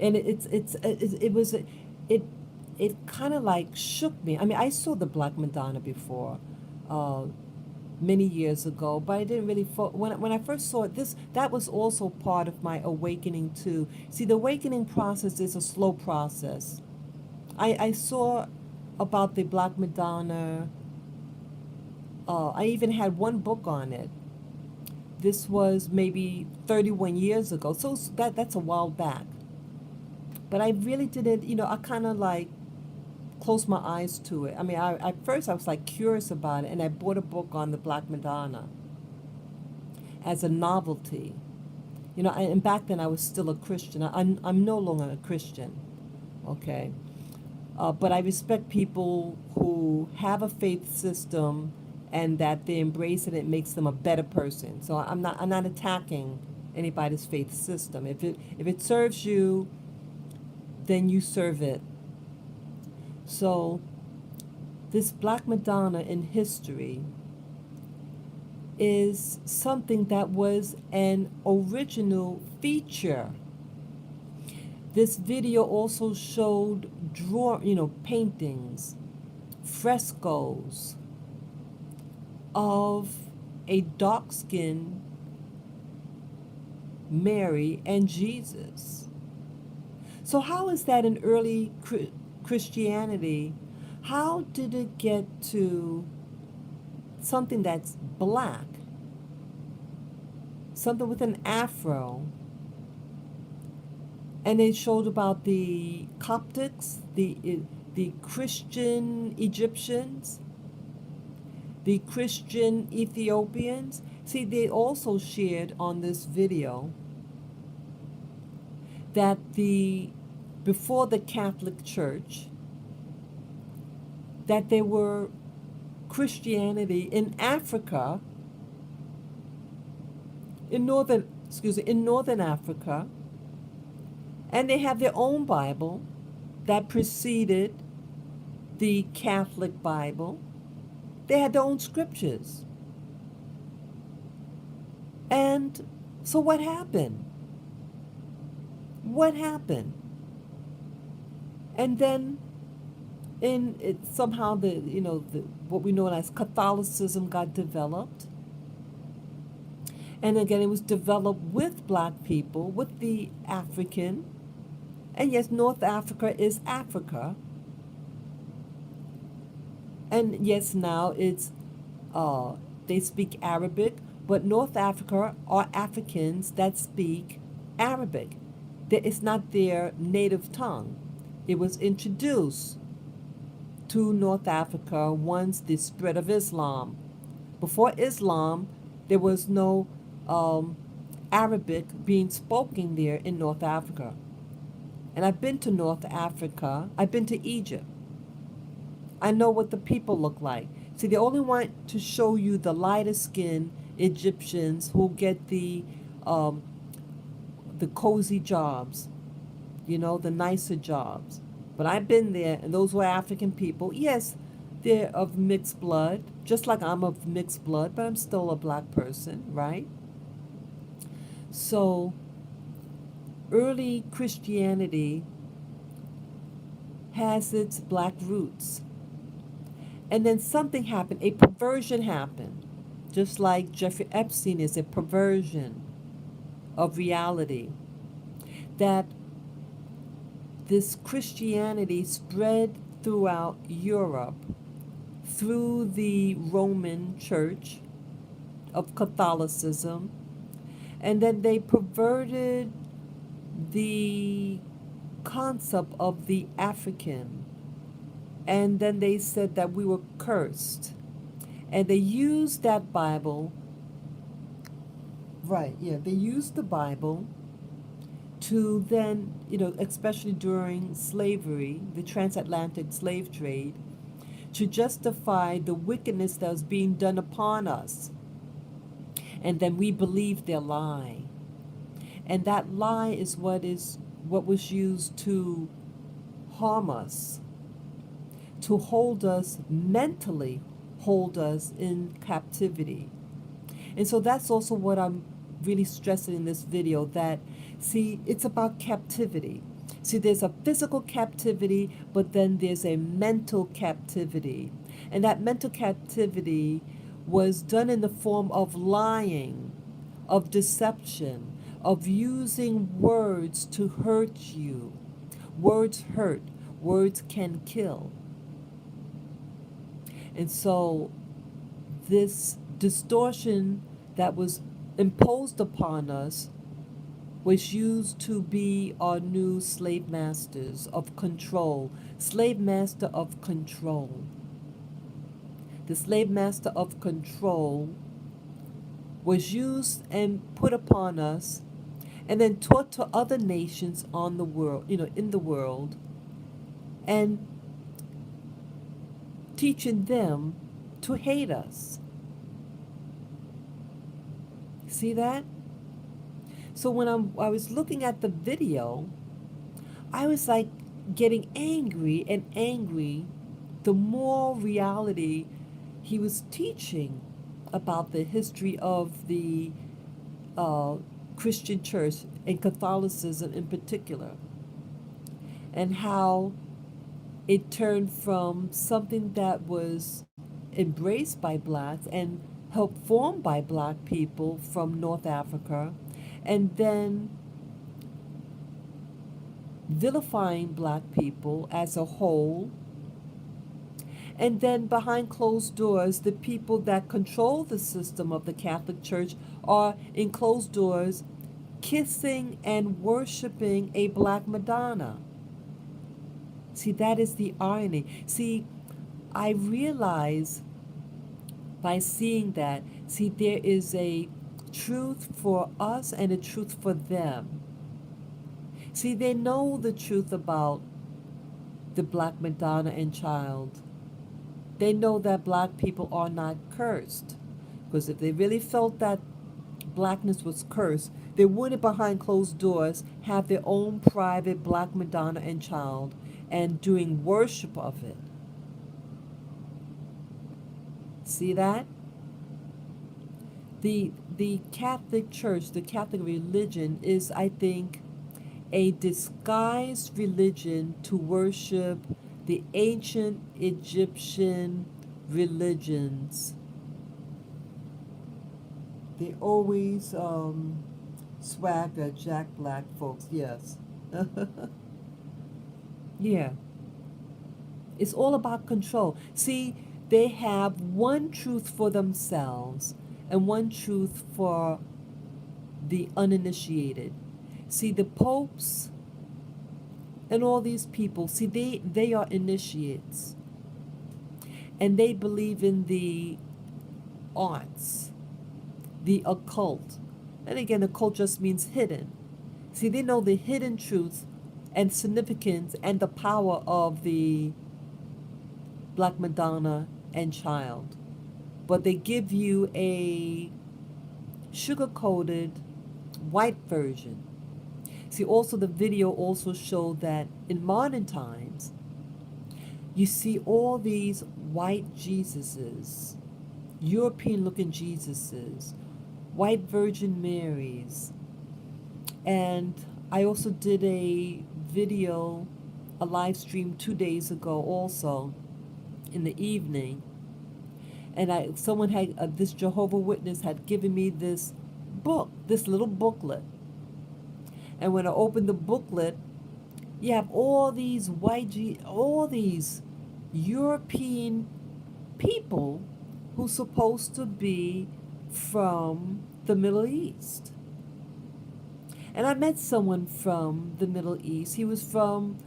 and it kind of like shook me. I mean, I saw the black Madonna before, uh, many years ago, but I didn't really when I first saw it. That was also part of my awakening too. See, the awakening process is a slow process. I saw about the black Madonna. I even had one book on it. This was maybe 31 years ago, so that's a while back. But I really didn't, I kind of like closed my eyes to it. I mean, at first I was like curious about it, and I bought a book on the Black Madonna as a novelty. And back then I was still a Christian. I'm no longer a Christian, okay? But I respect people who have a faith system and that they embrace it. It makes them a better person. So I'm not attacking anybody's faith system. If it serves you, then you serve it. So this Black Madonna in history is something that was an original feature. This video also showed paintings, frescoes of a dark-skinned Mary and Jesus. So how is that in early Christianity? How did it get to something that's black, something with an afro? And they showed about the Coptics, the Christian Egyptians, the Christian Ethiopians. See, they also shared on this video that before the Catholic Church, that there were Christianity in Africa, in northern Africa, and they have their own Bible that preceded the Catholic Bible. They had their own scriptures. And so what happened? What happened? And then somehow what we know as Catholicism got developed. And again, it was developed with black people, with the African. And yes, North Africa is Africa. And yes, now they speak Arabic, but North Africa are Africans that speak Arabic. It's not their native tongue. It was introduced to North Africa once the spread of Islam. Before Islam, there was no Arabic being spoken there in North Africa. And I've been to North Africa. I've been to Egypt. I know what the people look like. See, they only want to show you the lighter skinned Egyptians who get um, the cozy jobs, the nicer jobs. But I've been there, and those were African people. Yes, they're of mixed blood, just like I'm of mixed blood, but I'm still a black person, right? So, early Christianity has its black roots. And then something happened, a perversion happened, just like Jeffrey Epstein is a perversion of reality, that this Christianity spread throughout Europe through the Roman Church of Catholicism, and then they perverted the concept of the African, and then they said that we were cursed, and they used that Bible, right, yeah, they used the Bible to then, especially during slavery, the transatlantic slave trade, to justify the wickedness that was being done upon us. And then we believed their lie. And that lie is what was used to harm us, to hold us mentally, hold us in captivity. And so that's also what I'm really stressing in this video, that, see, it's about captivity. See, there's a physical captivity, but then there's a mental captivity. And that mental captivity was done in the form of lying, of deception, of using words to hurt you. Words hurt. Words can kill. And so this distortion that was imposed upon us was used to be our new slave masters of control. Slave master of control. The slave master of control was used and put upon us, and then taught to other nations on the world, in the world, and teaching them to hate us. See that? So when I was looking at the video, I was like getting angry and angry the more reality he was teaching about the history of the Christian church and Catholicism in particular, and how it turned from something that was embraced by blacks and helped form by black people from North Africa, and then vilifying black people as a whole. And then behind closed doors, the people that control the system of the Catholic Church are in closed doors kissing and worshiping a black Madonna. See, that is the irony. See, I realize by seeing that, see, there is a truth for us and a truth for them. See, they know the truth about the black Madonna and child. They know that black people are not cursed. Because if they really felt that blackness was cursed, they wouldn't behind closed doors have their own private black Madonna and child and doing worship of it. See that? The Catholic Church, the Catholic religion is, I think, a disguised religion to worship the ancient Egyptian religions. They always swagger Jack Black folks, yes. Yeah. It's all about control. See, they have one truth for themselves and one truth for the uninitiated. See, the popes and all these people, see, they are initiates. And they believe in the arts, the occult, And again, occult just means hidden. See, they know the hidden truth and significance and the power of the Black Madonna and child. But they give you a sugar coated white version. See, also the video also showed that in modern times, you see all these white Jesuses, European looking Jesuses, white Virgin Marys. And I also did a video, a live stream 2 days ago also in the evening. And someone had, this Jehovah Witness had given me this book, this little booklet. And when I opened the booklet, you have all these all these European people who's supposed to be from the Middle East. And I met someone from the Middle East. He was from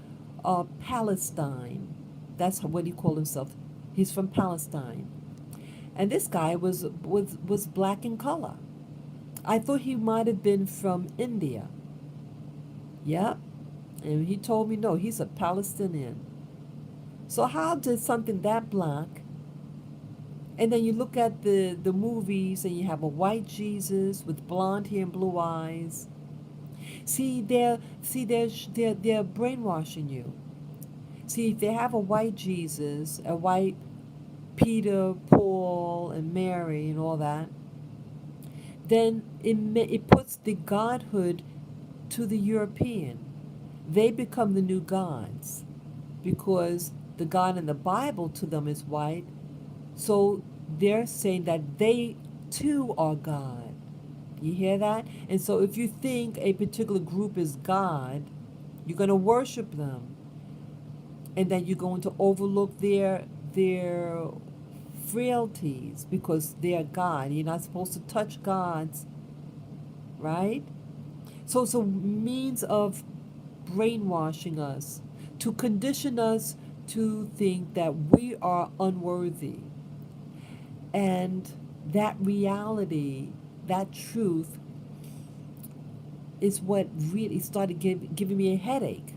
Palestine. That's what he called himself. He's from Palestine. And this guy was black in color. I thought he might have been from India. Yep. And he told me, no, he's a Palestinian. So how did something that black, and then you look at the movies and you have a white Jesus with blonde hair and blue eyes. They're brainwashing you. See, if they have a white Jesus, a white Peter, Paul, and Mary and all that, then it puts the godhood to the European. They become the new gods because the God in the Bible to them is white. So they're saying that they too are God. You hear that? And so if you think a particular group is God, you're going to worship them. And then you're going to overlook their frailties because they're God. You're not supposed to touch gods, right? So it's a means of brainwashing us, to condition us to think that we are unworthy. And that reality, that truth, is what really started giving me a headache.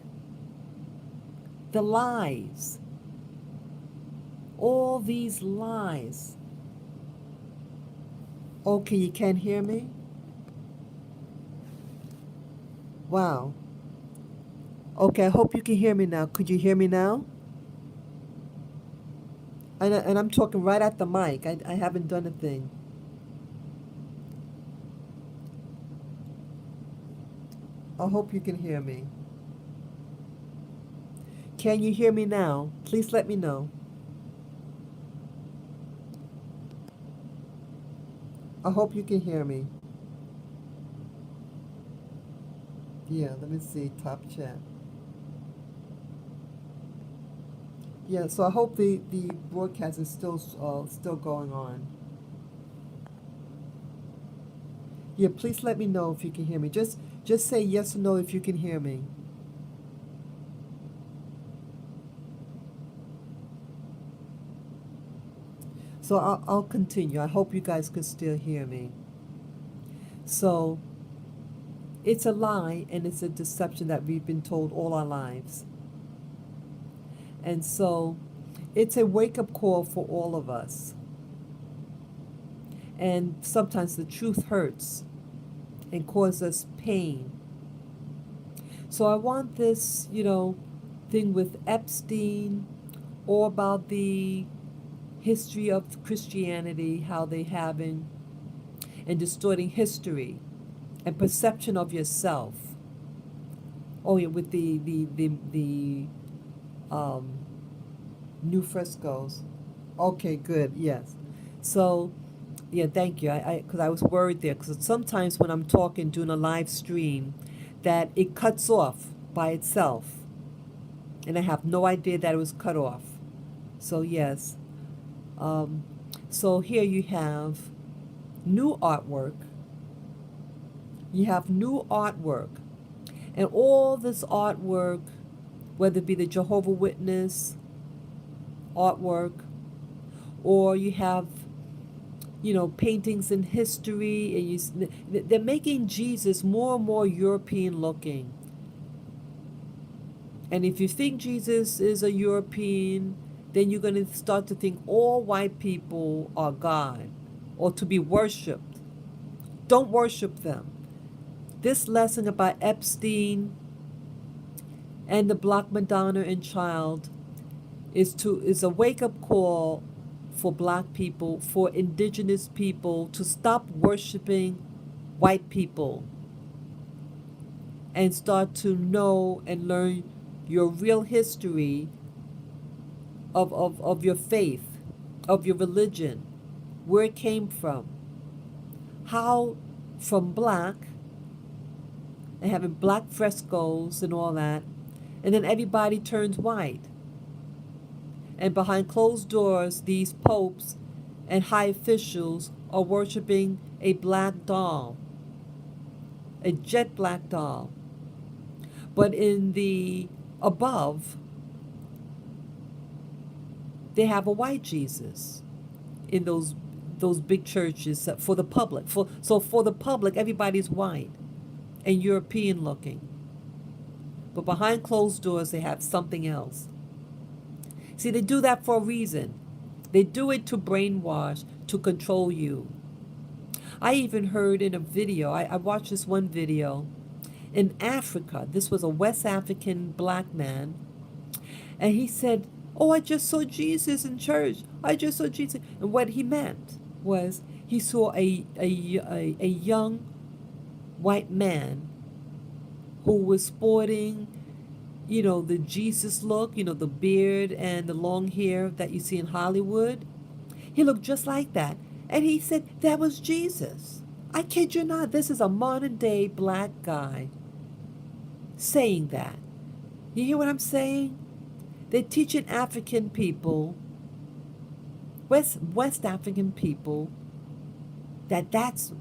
The lies. All these lies. Okay, you can't hear me? Wow. Okay, I hope you can hear me now. Could you hear me now? And I'm talking right at the mic. I haven't done a thing. I hope you can hear me. Can you hear me now? Please let me know. I hope you can hear me. Yeah, let me see. Top chat. Yeah, so I hope the broadcast is still going on. Yeah, please let me know if you can hear me. Just say yes or no if you can hear me. So I'll continue. I hope you guys can still hear me. So it's a lie and it's a deception that we've been told all our lives. And so it's a wake-up call for all of us. And sometimes the truth hurts and causes us pain. So I want this, thing with Epstein, or about the history of Christianity, how they having and distorting history and perception of yourself. Oh yeah, with the new frescoes. Okay, good. Yes. So, yeah, thank you. Because I was worried there. Because sometimes when I'm talking, doing a live stream, that it cuts off by itself. And I have no idea that it was cut off. So, yes. So here you have new artwork. You have new artwork. And all this artwork, whether it be the Jehovah Witness artwork, or you have paintings in history, and they're making Jesus more and more European looking. And if you think Jesus is a European, then you're going to start to think all white people are God or to be worshiped. Don't worship them. This lesson about Epstein and the Black Madonna and child is a wake-up call for Black people, for indigenous people, to stop worshiping white people and start to know and learn your real history of your faith, of your religion, where it came from, how from black, and having black frescoes and all that, and then everybody turns white. And behind closed doors, these popes and high officials are worshiping a black doll, a jet black doll. But in the above, they have a white Jesus in those big churches for the public. So for the public, everybody's white and European looking. But behind closed doors, they have something else. See, they do that for a reason. They do it to brainwash, to control you. I even heard in a video, I watched this one video in Africa. This was a West African black man. And he said, "Oh, I just saw Jesus in church. I just saw Jesus." And what he meant was he saw a young white man who was sporting, the Jesus look, the beard and the long hair that you see in Hollywood. He looked just like that. And he said that was Jesus. I kid you not. This is a modern day black guy saying that. You hear what I'm saying? They're teaching African people, West African people, that's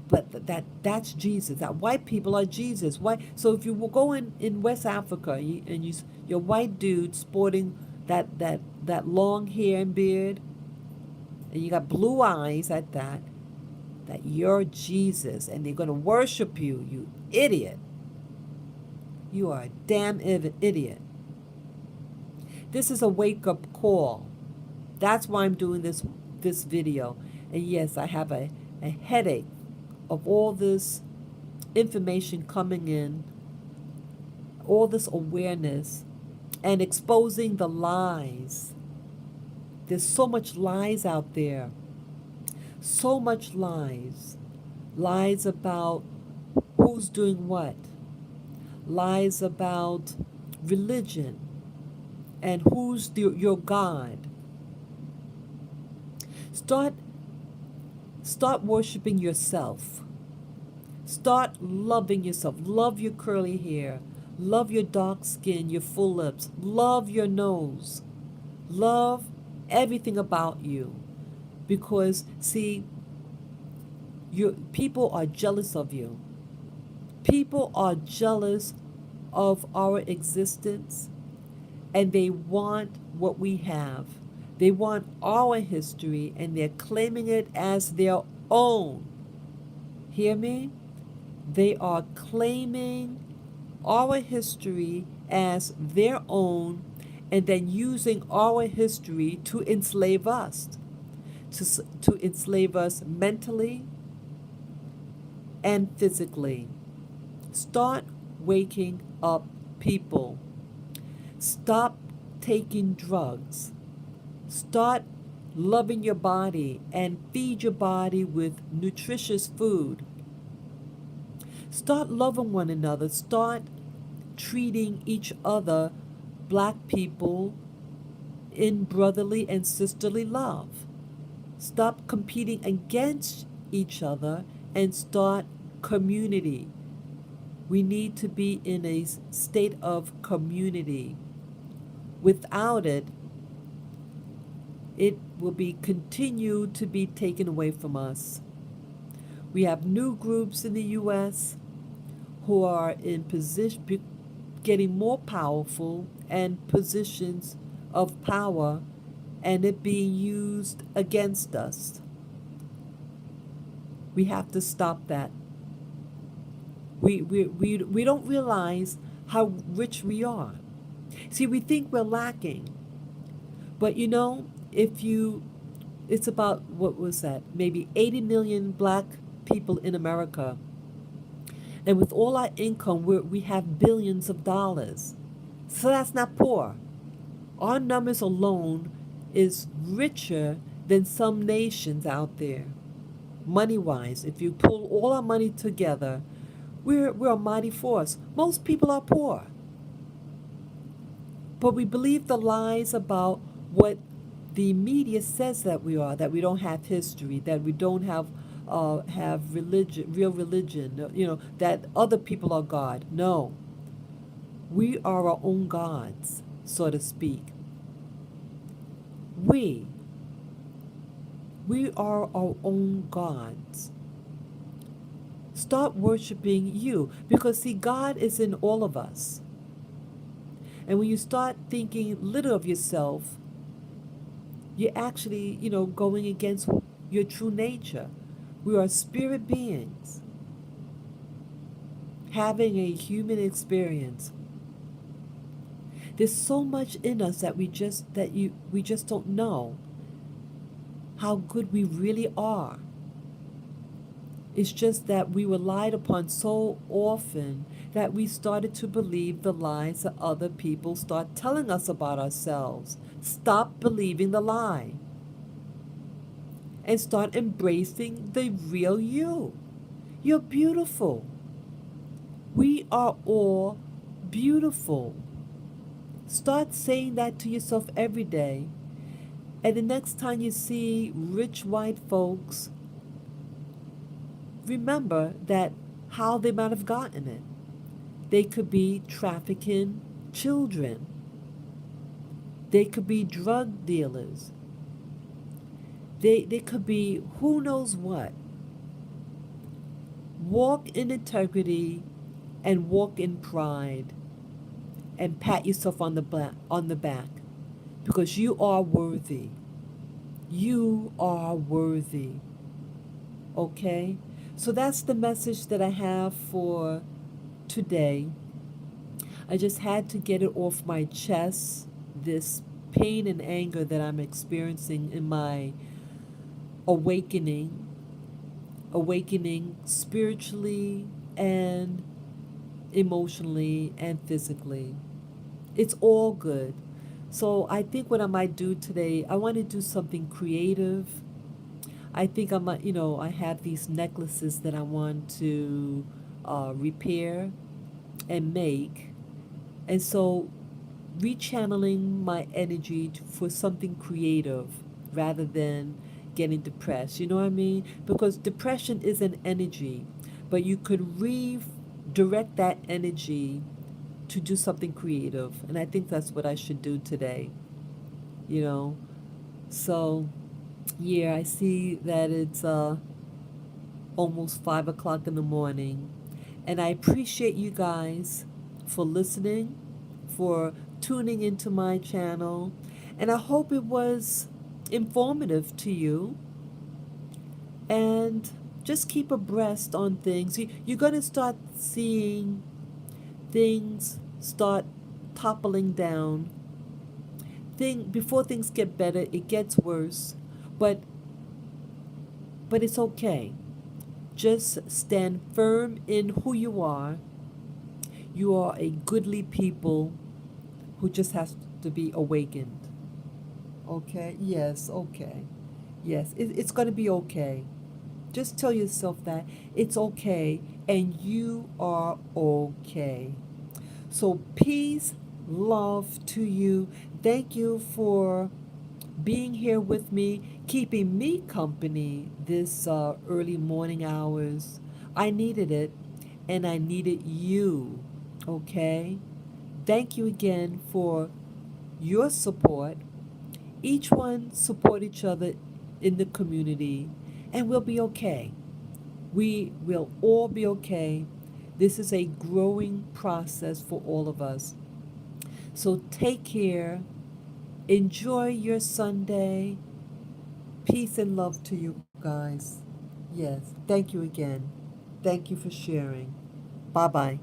Jesus. That white people are Jesus. Why? So if you will go in West Africa and you're white dude sporting that long hair and beard, and you got blue eyes at that you're Jesus, and they're gonna worship you. You idiot. You are a damn idiot. This is a wake-up call. That's why I'm doing this video. And yes, I have a headache of all this information coming in, all this awareness, and exposing the lies. There's so much lies out there. So much lies. Lies about who's doing what. Lies about religion and who's your God. Start worshiping yourself. Start loving yourself. Love your curly hair. Love your dark skin, your full lips. Love your nose. Love everything about you. Because, see, people are jealous of you. People are jealous of our existence, and they want what we have. They want our history, and they're claiming it as their own. Hear me? They are claiming our history as their own, and then using our history to enslave us, to enslave us mentally and physically. Start waking up, people. Stop taking drugs. Start loving your body and feed your body with nutritious food. Start loving one another. Start treating each other, black people, in brotherly and sisterly love. Stop competing against each other and start community. We need to be in a state of community. Without it, it will be continue to be taken away from us. We have new groups in the U.S. who are in position, getting more powerful and positions of power, and it being used against us. We have to stop that. We don't realize how rich we are. See, we think we're lacking, but if you, it's about, what was that? Maybe 80 million black people in America. And with all our income, we have billions of dollars. So that's not poor. Our numbers alone is richer than some nations out there. Money wise, if you pull all our money together, we're a mighty force. Most people are poor. But we believe the lies about what the media says that we are, that we don't have history, that we don't have religion, real religion, that other people are God. No, we are our own gods, so to speak. We we are our own gods. Start worshiping you, because see, God is in all of us. And when you start thinking little of yourself, you're actually, going against your true nature. We are spirit beings having a human experience. There's so much in us that we just don't know how good we really are. It's just that we were lied upon so often that we started to believe the lies that other people start telling us about ourselves. Stop believing the lie and start embracing the real you. You're beautiful. We are all beautiful. Start saying that to yourself every day. And the next time you see rich white folks, remember that how they might have gotten it. They could be trafficking children. They could be drug dealers. They could be who knows what. Walk in integrity and walk in pride and pat yourself on the back, because you are worthy. You are worthy. Okay? So that's the message that I have for today. I just had to get it off my chest, this pain and anger that I'm experiencing in my awakening, awakening spiritually and emotionally and physically. It's all good. So I think what I might do today, I want to do something creative. I think I might, I have these necklaces that I want to repair and make. And so rechanneling my energy for something creative rather than getting depressed. You know what I mean? Because depression is an energy, but you could redirect that energy to do something creative. And I think that's what I should do today, you know? So, yeah, I see that it's almost 5 o'clock in the morning. And I appreciate you guys for listening, for tuning into my channel. And I hope it was informative to you. And just keep abreast on things. You're going to start seeing things start toppling down. Before things get better, it gets worse. But it's okay. Just stand firm in who you are. You are a goodly people who just has to be awakened. Okay? Yes, okay. Yes, it's going to be okay. Just tell yourself that it's okay and you are okay. So, peace, love to you. Thank you for being here with me, keeping me company this early morning hours. I needed it, and I needed you. Okay? Thank you again for your support. Each one support each other in the community, and we'll be okay. We will all be okay. This is a growing process for all of us. So take care. Enjoy your Sunday. Peace and love to you guys. Yes. Thank you again. Thank you for sharing. Bye bye.